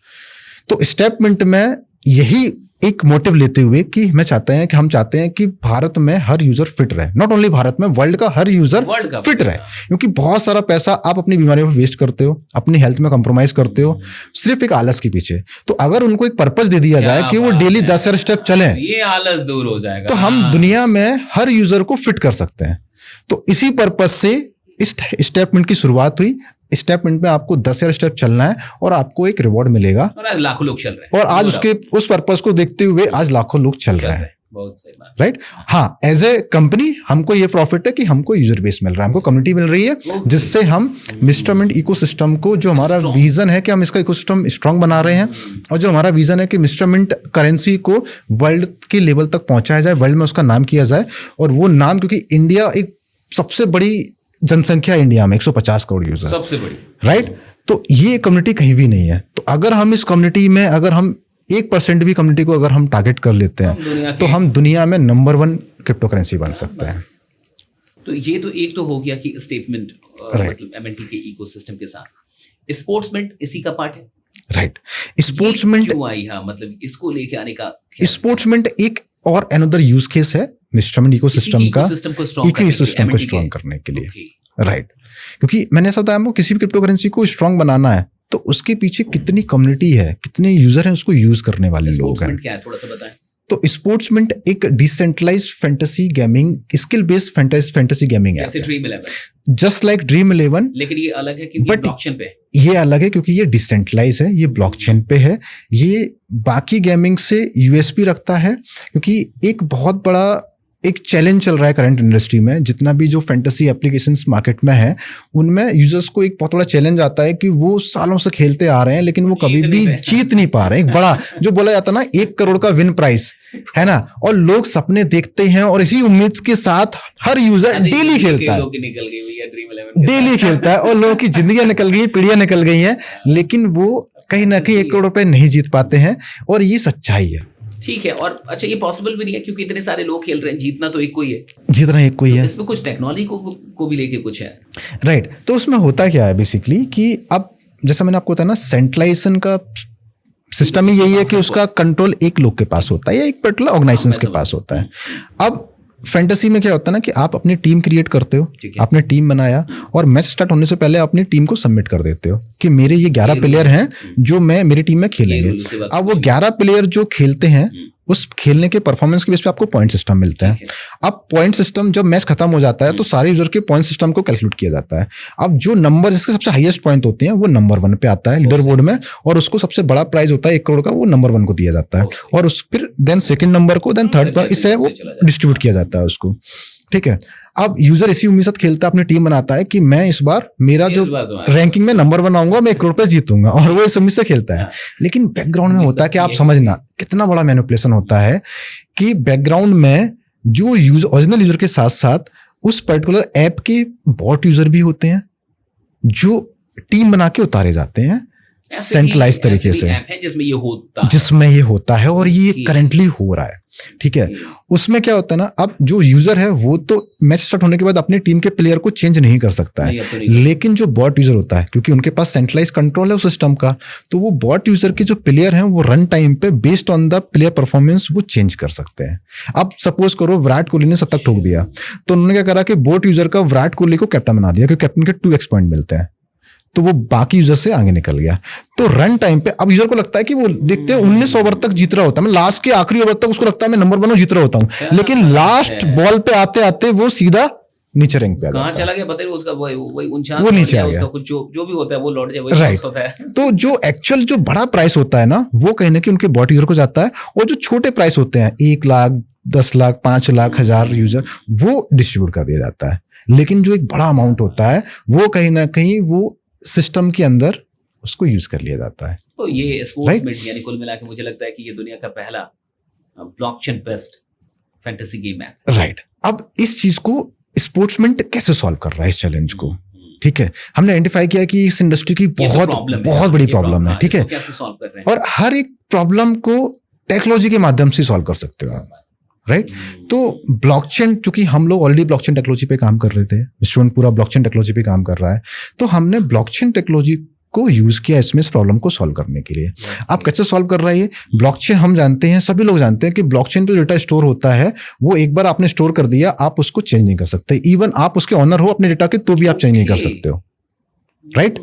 तो स्टेपमिंट में यही एक मोटिव लेते हुए कि हम चाहते हैं कि भारत में हर यूजर फिट रहे। नॉट ओनली भारत में, वर्ल्ड का हर यूजर फिट रहे, क्योंकि बहुत सारा पैसा आप अपनी बीमारियों पर वेस्ट करते हो, अपनी हेल्थ में कंप्रोमाइज करते हो सिर्फ एक आलस के पीछे। तो अगर उनको एक पर्पस दे दिया जाए कि वो डेली 10,000 स्टेप चलें, ये आलस दूर हो जाएगा। तो हम दुनिया में हर यूजर को फिट कर सकते हैं। तो इसी पर्पस से इस स्टेपमिंट की शुरुआत हुई। स्टेपमिंट में आपको 10,000 स्टेप चलना है और आपको एक रिवॉर्ड मिलेगा, और आज लाखों लोग चल रहे हैं, और आज उस पर्पस को देखते हुए आज लाखों लोग चल रहे हैं। बहुत सही बात, राइट? हाँ, एज ए कंपनी हमको ये प्रॉफिट है कि हमको यूजर बेस मिल रहा है, हमको कम्युनिटी मिल रही है, जिससे हम मिस्टर मिंट इकोसिस्टम को, जो हमारा विजन है कि हम इसका इकोसिस्टम स्ट्रांग बना रहे हैं, और जो हमारा विजन है कि मिस्टर मिंट करेंसी को वर्ल्ड के लेवल तक पहुंचाया जाए, वर्ल्ड में उसका नाम किया जाए। और वो नाम, क्योंकि इंडिया एक सबसे बड़ी जनसंख्या, इंडिया में 150 करोड़ यूजर, सबसे बड़ी, राइट? तो ये कम्युनिटी कहीं भी नहीं है। तो अगर हम इस कम्युनिटी में, अगर हम 1% भी कम्युनिटी को अगर हम टारगेट कर लेते हैं, तो हम दुनिया में नंबर 1 क्रिप्टो करेंसी बन सकते हैं। तो ये तो एक तो हो गया कि स्टेटमेंट, मतलब MNT के इकोसिस्टम के साथ स्पोर्ट्समेंट इसी का पार्ट है, राइट? स्पोर्ट्समेंट क्यों आई? हाँ, मतलब इसको लेके आने का स्पोर्ट्समेंट एक और अनदर यूज केस है मिस्टर मिंट इकोसिस्टम का, इकोसिस्टम को स्ट्रॉन्ग करने के लिए, राइट? क्योंकि मैंने ऐसा बताया, किसी भी क्रिप्टो करेंसी को स्ट्रॉन्ग बनाना है तो उसके पीछे कितनी कम्युनिटी है, कितने यूजर हैं उसको यूज करने वाले लोग हैं। क्या है, थोड़ा सा बताएं। तो स्पोर्ट्समेंट एक decentralised fantasy gaming, skill based fantasy gaming है, जैसे ड्रीम 11, जस्ट लाइक ड्रीम 11, लेकिन ये अलग है क्योंकि ब्लॉकचेन पे, ये अलग है क्योंकि ये डिसेंट्रलाइज है, ये ब्लॉकचेन पे है। ये बाकी गेमिंग से यूएसपी रखता है, क्योंकि एक बहुत बड़ा एक चैलेंज चल रहा है करंट इंडस्ट्री में। जितना भी जो फैंटेसी एप्लीकेशंस मार्केट में है, उनमें यूजर्स को एक बहुत बड़ा चैलेंज आता है कि वो सालों से खेलते आ रहे हैं, लेकिन वो कभी भी जीत नहीं पा रहे। एक बड़ा जो बोला जाता है ना, 1 करोड़ का विन प्राइस है ना, और लोग सपने देखते हैं और इसी उम्मीद के साथ हर यूजर डेली खेलता है, डेली खेलता है, और लोगों की जिंदगियां निकल गई, पीढ़ियां निकल गई हैं, लेकिन वो कहीं ना कहीं 1 करोड़ रुपए नहीं जीत पाते हैं, और ये सच्चाई है। ठीक है, और अच्छा, ये पॉसिबल भी नहीं है क्योंकि इतने सारे लोग खेल रहे हैं, जीतना तो एक कोई है, जीतना एक कोई है। इसमें कुछ टेक्नोलॉजी को भी लेके कुछ है, राइट? तो उसमें होता क्या है बेसिकली कि अब जैसा मैंने आपको बताया ना, सेंट्रलाइजेशन का सिस्टम ही यही है कि उसका कंट्रोल एक लोग के पास होता है या एक पर्टिकुलर ऑर्गेनाइजेशन के पास होता है। अब फैंटेसी में क्या होता है ना कि आप अपनी टीम क्रिएट करते हो, आपने टीम बनाया, और मैच स्टार्ट होने से पहले अपनी टीम को सबमिट कर देते हो कि मेरे ये 11 प्लेयर हैं जो मेरी टीम में खेलेंगे। अब वो 11 प्लेयर जो खेलते हैं, उस खेलने के परफॉर्मेंस के बेस पे आपको पॉइंट सिस्टम मिलता है। अब पॉइंट सिस्टम जब मैच खत्म हो जाता है तो सारे यूजर के पॉइंट सिस्टम को कैलकुलेट किया जाता है। अब जो नंबर जिसके सबसे हाईएस्ट पॉइंट होते हैं वो नंबर 1 पे आता है लीडर बोर्ड में, और उसको सबसे बड़ा प्राइज होता है 1 करोड़ का, वो नंबर 1 को दिया जाता है, और उस फिर देन सेकंड नंबर को, देन थर्ड पर, इससे वो डिस्ट्रीब्यूट किया जाता है उसको। ठीक है, अब यूजर इसी उम्मीद से खेलता है, अपनी टीम बनाता है कि मैं इस बार मेरा जो रैंकिंग में नंबर 1 आऊंगा, मैं 1 करोड़ रुपए जीतूंगा, और वो इस उम्मीद से खेलता है। लेकिन बैकग्राउंड में होता है कि आप समझना कितना बड़ा मैनिपुलेशन होता है कि बैकग्राउंड में जो ओरिजिनल यूजर के साथ साथ उस पर्टिकुलर ऐप के बॉट यूजर भी होते हैं जो टीम बना के उतारे जाते हैं सेंट्रलाइज तरीके से, जिसमें ये होता है, और ये करंटली हो रहा है। ठीक है, उसमें क्या होता है ना, अब जो यूजर है वो तो मैच स्टार्ट होने के बाद अपनी टीम के प्लेयर को चेंज नहीं कर सकता है, लेकिन जो बॉट यूजर होता है, क्योंकि उनके पास सेंट्रलाइज कंट्रोल है उस सिस्टम का, तो वो बॉट यूजर के जो प्लेयर हैं वो रन टाइम पे based on the player performance वो चेंज कर सकते हैं। अब सपोज करो विराट कोहली ने 70 ठोक दिया, तो उन्होंने क्या करा कि बॉट यूजर का विराट कोहली को कैप्टन बना दिया, क्योंकि कैप्टन के 2x पॉइंट मिलते हैं। तो वो बाकी यूजर से आगे निकल गया। तो रन टाइम पे अब यूजर को लगता है कि वो देखते हैं 19 ओवर तक जीत रहा होता है, मैं लास्ट के आखिरी ओवर तक उसको लगता है मैं नंबर 1 जीत रहा होता हूँ, लेकिन लास्ट बॉल पे आते आते वो सीधा नीचे रैंक पे आ कहाँ जाता है। चला गया पता नहीं, उसका वही 49 वो नीचे आ उसका गया। कुछ जो भी होता है वो लौट जाए, वही राइट। होता है। तो जो एक्चुअल जो बड़ा प्राइस होता है ना, वो कहीं ना कहीं उनके बॉट यूजर को जाता है, और जो छोटे प्राइस होते हैं 1 लाख 10 लाख 5 लाख 1000 यूजर, वो डिस्ट्रीब्यूट कर दिया जाता है। लेकिन जो एक बड़ा अमाउंट होता है वो कहीं ना कहीं वो सिस्टम के अंदर उसको यूज कर लिया जाता है। तो ये स्पोर्ट्स मिट यानी कुल मिला के मुझे लगता है कि ये दुनिया का पहला ब्लॉकचेन बेस्ड फैंटेसी गेम है। राइट। अब इस चीज को स्पोर्ट्समेंट कैसे सॉल्व कर रहा है इस चैलेंज को? ठीक है, हमने आइडेंटिफाई किया कि इस इंडस्ट्री की बहुत बड़ी प्रॉब्लम है। ठीक है, कैसे सॉल्व कर रहे हैं? और हर एक प्रॉब्लम को टेक्नोलॉजी के माध्यम से सॉल्व कर सकते हो आप। राइट। तो ब्लॉकचेन, चूंकि हम लोग ऑलरेडी ब्लॉकचेन टेक्नोलॉजी पे काम कर रहे थे, स्टूडेंट पूरा ब्लॉकचेन टेक्नोलॉजी पे काम कर रहा है, तो हमने ब्लॉकचेन टेक्नोलॉजी को यूज किया इसमें इस प्रॉब्लम को सॉल्व करने के लिए। आप कैसे सॉल्व कर रहा है ये ब्लॉकचेन? हम जानते हैं, सभी लोग जानते हैं कि ब्लॉकचेन पे जो डेटा स्टोर होता है वो एक बार आपने स्टोर कर दिया, आप उसको चेंज नहीं कर सकते। इवन आप उसके ऑनर हो अपने डेटा के, तो भी आप चेंज नहीं कर सकते हो। राइट।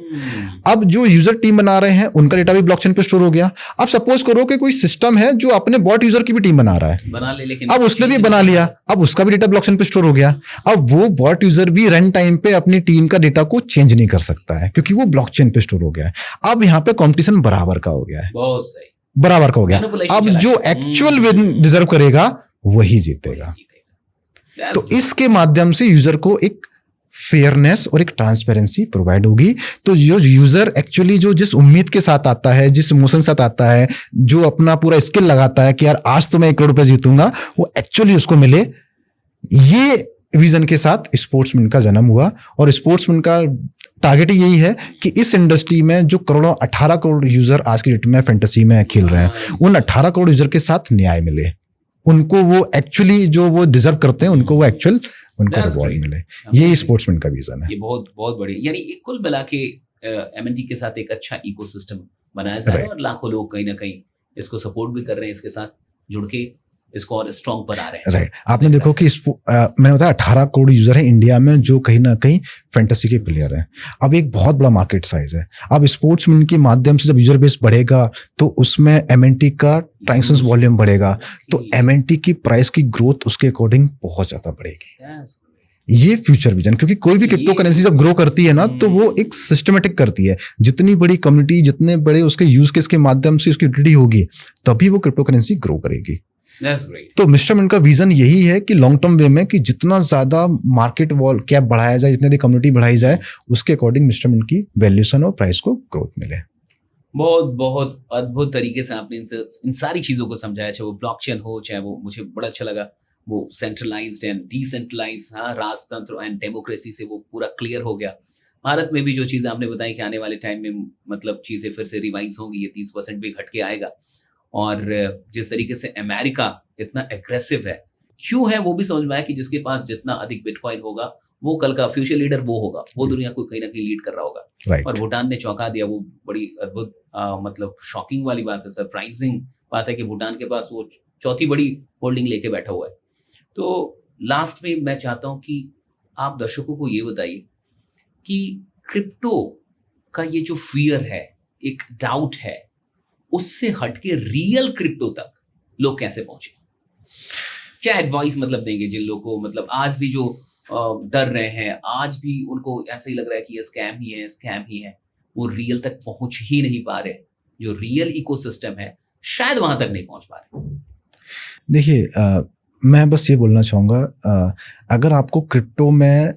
अब जो यूजर टीम बना रहे हैं उनका डेटा भी ब्लॉकचेन पे स्टोर हो गया। अब सपोज करो कि कोई सिस्टम है जो अपने बॉट यूजर की भी टीम बना रहा है, बना ले, लेकिन अब उसने भी बना लिया, अब उसका भी डेटा ब्लॉकचेन पे स्टोर हो गया। अब वो बॉट यूजर भी रन टाइम पे अपनी टीम का डेटा को चेंज नहीं कर सकता है, क्योंकि वो ब्लॉकचेन पे स्टोर हो गया है। अब यहाँ पे कंपटीशन बराबर का हो गया है, बहुत सही, बराबर का हो गया। अब जो एक्चुअल विन डिजर्व करेगा वही जीतेगा। तो इसके माध्यम से यूजर को एक फेयरनेस और एक ट्रांसपेरेंसी प्रोवाइड होगी। तो जो यूजर एक्चुअली जो जिस उम्मीद के साथ आता है, जिस इमोशन के साथ आता है, जो अपना पूरा स्किल लगाता है कि यार आज तो मैं 1 करोड़ रुपए जीतूंगा, वो एक्चुअली उसको मिले। ये विजन के साथ स्पोर्ट्समैन का जन्म हुआ, और स्पोर्ट्समैन का टारगेट यही है कि इस इंडस्ट्री में जो 18 करोड़ यूजर आज की डेट में फैंटेसी में खेल रहे हैं, उन 18 करोड़ यूजर के साथ न्याय मिले, उनको वो एक्चुअली जो वो डिजर्व करते हैं, उनको वो एक्चुअल उनको रिवॉर्ड मिले। ये स्पोर्ट्समैन का विजन है। ये बहुत बहुत बड़ी, यानी कुल मिला के एमएनटी के साथ एक अच्छा इकोसिस्टम बनाया जा रहा है, और लाखों लोग कहीं ना कहीं इसको सपोर्ट भी कर रहे हैं, इसके साथ जुड़ के इसको और स्ट्रॉन्ग बना रहे हैं। राइट। आपने देखो कि मैंने बताया 18 करोड़ यूजर है इंडिया में जो कहीं ना कहीं फैंटेसी के प्लेयर हैं। अब एक बहुत बड़ा मार्केट साइज है। अब स्पोर्ट्समैन के माध्यम से जब यूजर बेस बढ़ेगा तो उसमें एमएनटी का ट्रांजैक्शंस वॉल्यूम बढ़ेगा, तो एमएनटी की प्राइस की ग्रोथ उसके अकॉर्डिंग बहुत ज्यादा बढ़ेगी। ये फ्यूचर विजन, क्योंकि कोई भी क्रिप्टो करेंसी जब ग्रो करती है ना, तो वो एक सिस्टमेटिक करती है। जितनी बड़ी कम्युनिटी, जितने बड़े उसके यूज केस के माध्यम से उसकी यूटिलिटी होगी, तभी वो क्रिप्टो करेंसी ग्रो करेगी। तो मिस्टर मिंट का विजन यही है कि लॉन्ग टर्म वे में कि जितना ज्यादा मार्केट वॉल कैप बढ़ाया जाए, जितनी कम्युनिटी बढ़ाई जाए, उसके अकॉर्डिंग मिस्टर मिंट की वैल्यूएशन और प्राइस को ग्रोथ मिले। बहुत बहुत अद्भुत तरीके से आपने इन सारी चीजों को समझाया, चाहे वो ब्लॉकचेन हो, चाहे वो, मुझे बड़ा अच्छा लगा वो सेंट्रलाइज्ड एंड डिसेंट्रलाइज्ड, हाँ, राजतंत्र एंड डेमोक्रेसी से वो पूरा क्लियर हो गया। भारत में भी जो चीजें आपने बताई कि आने वाले टाइम में मतलब चीजें फिर से रिवाइज होंगी, ये 30% भी घट के आएगा। और जिस तरीके से अमेरिका इतना एग्रेसिव है, क्यों है वो भी समझ में आया कि जिसके पास जितना अधिक बिटकॉइन होगा वो कल का फ्यूचर लीडर वो होगा, वो दुनिया को कहीं ना कहीं लीड कर रहा होगा। Right. और भूटान ने चौंका दिया, वो बड़ी अद्भुत मतलब शॉकिंग वाली बात है, सरप्राइजिंग बात है कि भूटान के पास वो चौथी बड़ी होल्डिंग लेके बैठा हुआ है। तो लास्ट में मैं चाहता हूं कि आप दर्शकों को ये बताइए कि क्रिप्टो का ये जो फियर है, एक डाउट है, उससे हटके रियल क्रिप्टो तक लोग कैसे पहुंचे? क्या एडवाइस मतलब देंगे जिन लोगों को मतलब आज भी जो डर रहे हैं, आज भी उनको ऐसा ही लग रहा है कि ये स्कैम ही है, स्कैम ही है, वो रियल तक पहुंच ही नहीं पा रहे, जो रियल इकोसिस्टम है शायद वहां तक नहीं पहुंच पा रहे? देखिए, मैं बस ये बोलना चाहूँगा, अगर आपको क्रिप्टो में,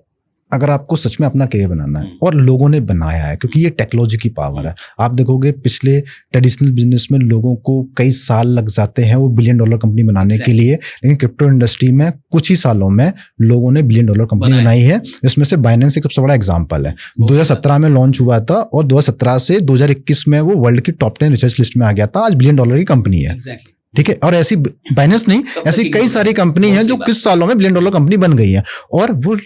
अगर आपको सच में अपना करियर बनाना है, और लोगों ने बनाया है, क्योंकि ये टेक्नोलॉजी की पावर है। आप देखोगे पिछले ट्रेडिशनल बिजनेस में लोगों को कई साल लग जाते हैं वो $1 बिलियन कंपनी बनाने के लिए, लेकिन क्रिप्टो इंडस्ट्री में कुछ ही सालों में लोगों ने $1 बिलियन कंपनी बनाई है। इसमें से बाइनेंस एक सबसे बड़ा एग्जाम्पल है। 2017 में लॉन्च हुआ था, और 2017 से 2021 में वो वर्ल्ड की टॉप 10 रिसर्च लिस्ट में आ गया था। आज $1 बिलियन की कंपनी है। ठीक है, और ऐसी बाइनेंस नहीं, ऐसी कई सारी कंपनी है जो कुछ सालों में $1 बिलियन कंपनी बन गई है, और वो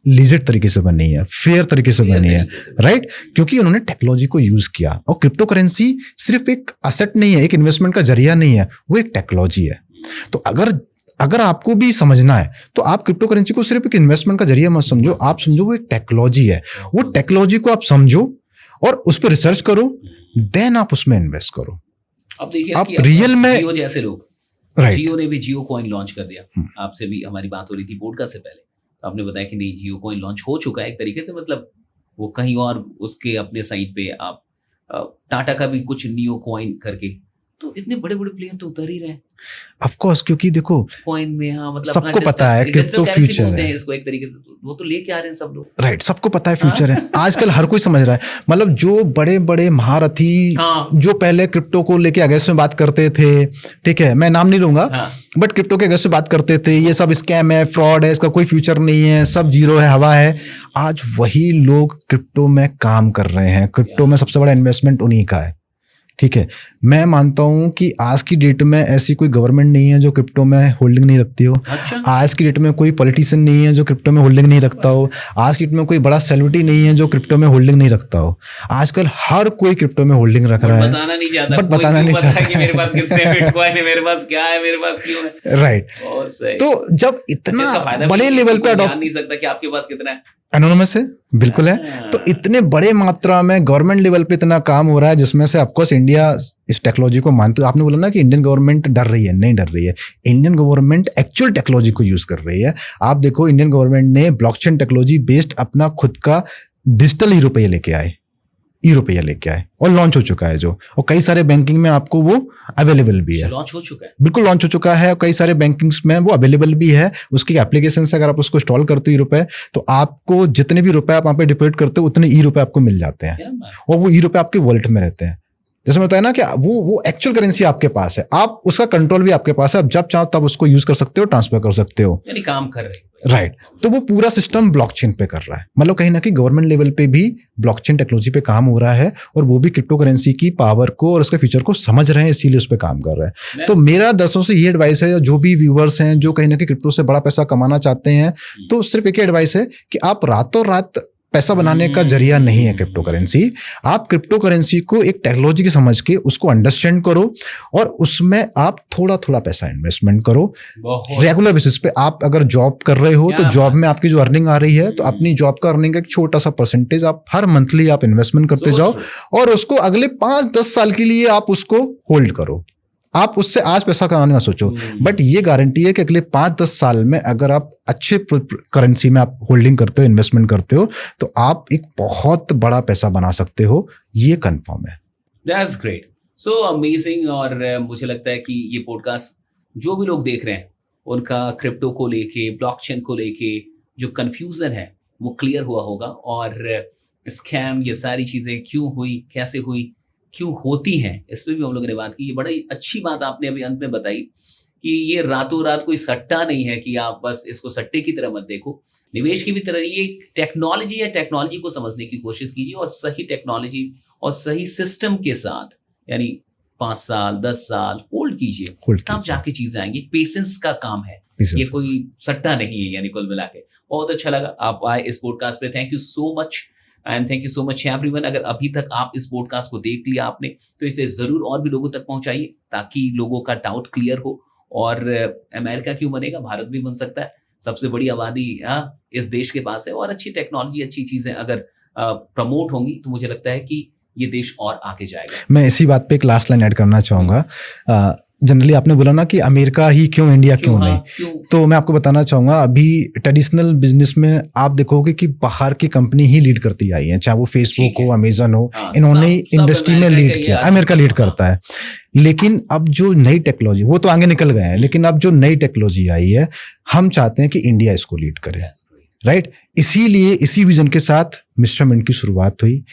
लीजिट तरीके से बनी है, फेयर तरीके से बनी है। राइट, क्योंकि उन्होंने टेक्नोलॉजी को यूज किया। और क्रिप्टो करेंसी सिर्फ एक असेट नहीं है, एक इन्वेस्टमेंट का जरिया नहीं है, वो एक टेक्नोलॉजी है। तो अगर आपको भी समझना है तो आप क्रिप्टो करेंसी को सिर्फ एक इन्वेस्टमेंट का जरिया मत समझो, आप समझो वो एक टेक्नोलॉजी है। वो टेक्नोलॉजी को आप समझो और उस पर रिसर्च करो, देन आप उसमें इन्वेस्ट करो। अब देखिए आप कि रियल में जियो जैसे लोग, राइट जियो ने भी जियो कॉइन लॉन्च कर दिया। आपसे भी हमारी बात हो रही थी पॉडकास्ट से पहले, तो आपने बताया कि नहीं जियो कॉइन लॉन्च हो चुका है एक तरीके से, मतलब वो कहीं और उसके अपने साइट पे आप टाटा का भी कुछ नियो कॉइन करके, तो इतने बड़े बड़े प्लेयर तो उतर ही रहे हैं ऑफ कोर्स, क्योंकि देखो कॉइन में। हाँ, मतलब सबको पता है क्रिप्टो फ्यूचर बोलते है, हैं इसको एक तरीके से, तो वो तो लेके आ रहे हैं सब लोग। राइट सबको पता है फ्यूचर है, आजकल हर कोई समझ रहा है। मतलब जो बड़े बड़े महारथी हाँ। जो पहले क्रिप्टो को लेके अगेंस्ट में बात करते थे, ठीक है मैं नाम नहीं लूंगा, हाँ। बट क्रिप्टो के अगेंस्ट में बात करते थे, ये सब स्कैम है, फ्रॉड है, इसका कोई फ्यूचर नहीं है, सब जीरो है, हवा है। आज वही लोग क्रिप्टो में काम कर रहे हैं, क्रिप्टो में सबसे बड़ा इन्वेस्टमेंट उन्हीं का है, ठीक है। मैं मानता हूं कि आज की डेट में ऐसी कोई गवर्नमेंट नहीं है जो क्रिप्टो में होल्डिंग नहीं रखती हो। अच्छा। आज की डेट में कोई पॉलिटिशियन नहीं है जो क्रिप्टो में होल्डिंग नहीं रखता हो। आज की डेट में कोई बड़ा सेलिब्रिटी नहीं है जो क्रिप्टो में होल्डिंग नहीं रखता हो। आजकल हर कोई क्रिप्टो में होल्डिंग रख रहा है, बताना नहीं चाहता, बट बताना नहीं चाहता कि मेरे पास कितने बिटकॉइन है, मेरे पास क्या है, मेरे पास क्यों है। राइट, बहुत सही। तो जब इतना बड़े लेवल पे जान नहीं सकता कि आपके पास कितना है, एनोनिमस है, बिल्कुल है। तो इतने बड़े मात्रा में गवर्नमेंट लेवल पे इतना काम हो रहा है, जिसमें से ऑफकोर्स इंडिया इस टेक्नोलॉजी को मानते। आपने बोला ना कि इंडियन गवर्नमेंट डर रही है, नहीं डर रही है। इंडियन गवर्नमेंट एक्चुअल टेक्नोलॉजी को यूज कर रही है। आप देखो इंडियन गवर्नमेंट ने ब्लॉकचेन टेक्नोलॉजी बेस्ड अपना खुद का डिजिटल ई-रुपया लेके आए, ई-रुपया लेके आए और लॉन्च हो चुका है जो, और कई सारे बैंकिंग में आपको वो अवेलेबल भी है। लॉन्च हो चुका है, बिल्कुल लॉन्च हो चुका है, और कई सारे बैंकिंग्स में वो अवेलेबल भी है। उसकी एप्लीकेशन से अगर आप उसको इंस्टॉल करते हो ई-रुपये, तो आपको जितने भी रुपए आप वहाँ पे डिपॉजिट करते हो उतने ई-रुपये आपको मिल जाते हैं, और वो ई-रुपये आपके वॉलेट में रहते हैं। जैसे मैं बताया ना कि वो एक्चुअल करेंसी आपके पास है, आप उसका कंट्रोल भी आपके पास है, आप जब चाहो तब उसको यूज कर सकते हो, ट्रांसफर कर सकते हो, यानी काम कर रहे हैं। राइट। तो वो पूरा सिस्टम ब्लॉकचेन पे कर रहा है। मतलब कहीं ना कहीं गवर्नमेंट लेवल पे भी ब्लॉकचेन टेक्नोलॉजी पे काम हो रहा है, और वो भी क्रिप्टो करेंसी की पावर को और उसके फ्यूचर को समझ रहे हैं, इसीलिए उस पर काम कर रहे हैं। तो मेरा दर्शकों से ये एडवाइस है, जो भी व्यूअर्स हैं जो कहीं ना कहीं क्रिप्टो से बड़ा पैसा कमाना चाहते हैं, तो सिर्फ एक ही एडवाइस है कि आप रातों रात पैसा बनाने का जरिया नहीं है क्रिप्टो करेंसी। आप क्रिप्टो करेंसी को एक टेक्नोलॉजी की समझ के उसको अंडरस्टैंड करो, और उसमें आप थोड़ा थोड़ा पैसा इन्वेस्टमेंट करो रेगुलर बेसिस पे। आप अगर जॉब कर रहे हो तो जॉब में आपकी जो अर्निंग आ रही है, तो अपनी जॉब का अर्निंग का एक छोटा सा परसेंटेज आप हर मंथली आप इन्वेस्टमेंट करते जाओ, और उसको अगले 5-10 साल के लिए आप उसको होल्ड करो। आप उससे आज पैसा कमाने में सोचो, बट ये गारंटी है कि अगले 5-10 साल में अगर आप अच्छे करेंसी में आप होल्डिंग करते हो, इन्वेस्टमेंट करते हो, तो आप एक बहुत बड़ा पैसा बना सकते हो, ये कंफर्म है। That's great, so amazing. और मुझे लगता है कि ये पॉडकास्ट जो भी लोग देख रहे हैं, उनका क्रिप्टो को लेके, ब्लॉकचेन को लेके जो कंफ्यूजन है वो क्लियर हुआ होगा, और स्कैम ये सारी चीज़ें क्यों हुई, कैसे हुई, क्यों होती हैं, इस पर भी हम लोगों ने बात की। ये बड़ी अच्छी बात आपने अभी अंत में बताई कि ये रातों रात कोई सट्टा नहीं है, कि आप बस इसको सट्टे की तरह मत देखो, निवेश की भी तरह ये टेक्नोलॉजी है। टेक्नोलॉजी को समझने की कोशिश कीजिए, और सही टेक्नोलॉजी और सही सिस्टम के साथ, यानी 5 साल 10 साल होल्ड कीजिए, तब जाके चीजें आएंगी। पेशेंस का काम है, ये कोई सट्टा नहीं है। यानी कुल मिला के बहुत अच्छा लगा आप आए इस पॉडकास्ट पे। Thank you so much, and thank you so much everyone. अगर अभी तक आप इस पॉडकास्ट को देख लिया आपने, तो इसे जरूर और भी लोगों तक पहुंचाइए, ताकि लोगों का डाउट क्लियर हो। और अमेरिका क्यों बनेगा, भारत भी बन सकता है। सबसे बड़ी आबादी इस देश के पास है, और अच्छी टेक्नोलॉजी, अच्छी चीजें अगर प्रमोट होंगी, तो मुझे लगता है कि ये देश और आगे जाएगा। मैं इसी बात पे एक लास्ट लाइन ऐड करना चाहूंगा। जनरली आपने बोला ना कि अमेरिका ही क्यों, इंडिया क्यों नहीं, तो मैं आपको बताना चाहूंगा, अभी ट्रेडिशनल बिजनेस में आप देखोगे कि बाहर की कंपनी ही लीड करती आई है, चाहे वो फेसबुक हो, अमेजन हो, इन्होंने इंडस्ट्री में लीड किया, अमेरिका लीड करता है। लेकिन अब जो नई टेक्नोलॉजी, वो तो आगे निकल गए हैं, लेकिन अब जो नई टेक्नोलॉजी आई है, हम चाहते हैं कि इंडिया इसको लीड करे, राइट। इसीलिए इसी विजन के साथ मिस्टर मिंट की शुरुआत हुई।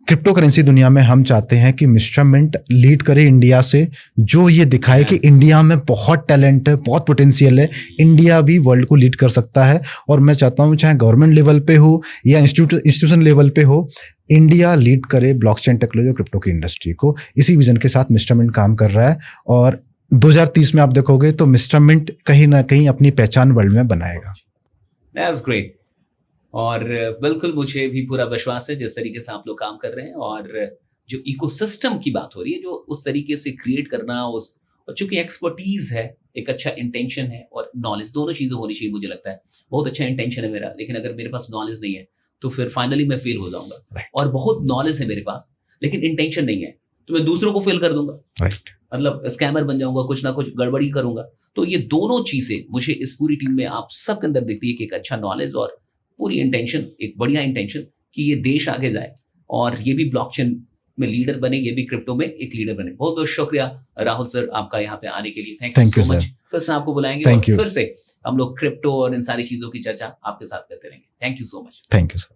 क्रिप्टो करेंसी दुनिया में हम चाहते हैं कि मिस्टर मिंट लीड करे इंडिया से, जो ये दिखाए कि इंडिया में बहुत टैलेंट है, बहुत पोटेंशियल है, इंडिया भी वर्ल्ड को लीड कर सकता है। और मैं चाहता हूँ चाहे गवर्नमेंट लेवल पे हो या इंस्टीट्यूशन लेवल पे हो, इंडिया लीड करे ब्लॉकचेन टेक्नोलॉजी और क्रिप्टो की इंडस्ट्री को। इसी विजन के साथ मिस्टर मिंट काम कर रहा है, और 2030 में आप देखोगे तो मिस्टर मिंट कहीं ना कहीं अपनी पहचान वर्ल्ड में बनाएगा। That's great. और बिल्कुल मुझे भी पूरा विश्वास है जिस तरीके से आप लोग काम कर रहे हैं, और जो इकोसिस्टम की बात हो रही है, जो उस तरीके से क्रिएट करना, उस और चूंकि एक्सपर्टीज है, एक अच्छा इंटेंशन है और नॉलेज, दोनों चीजें होनी चाहिए। मुझे लगता है बहुत अच्छा इंटेंशन है मेरा, लेकिन अगर मेरे पास नॉलेज नहीं है तो फिर फाइनली मैं फेल हो जाऊंगा। Right. और बहुत नॉलेज है मेरे पास लेकिन इंटेंशन नहीं है, तो मैं दूसरों को फेल कर दूंगा, राइट। मतलब स्कैमर बन जाऊंगा, कुछ ना कुछ गड़बड़ी करूंगा। तो ये दोनों चीजें मुझे इस पूरी टीम में आप सबके अंदर दिखती है कि एक अच्छा नॉलेज और पूरी इंटेंशन, एक बढ़िया इंटेंशन कि ये देश आगे जाए और ये भी ब्लॉकचेन में लीडर बने, ये भी क्रिप्टो में एक लीडर बने। बहुत बहुत शुक्रिया राहुल सर आपका यहाँ पे आने के लिए, थैंक यू सो मच। फिर से आपको बुलाएंगे और फिर से हम लोग क्रिप्टो और इन सारी चीजों की चर्चा आपके साथ करते रहेंगे। Thank you so much. Thank you sir.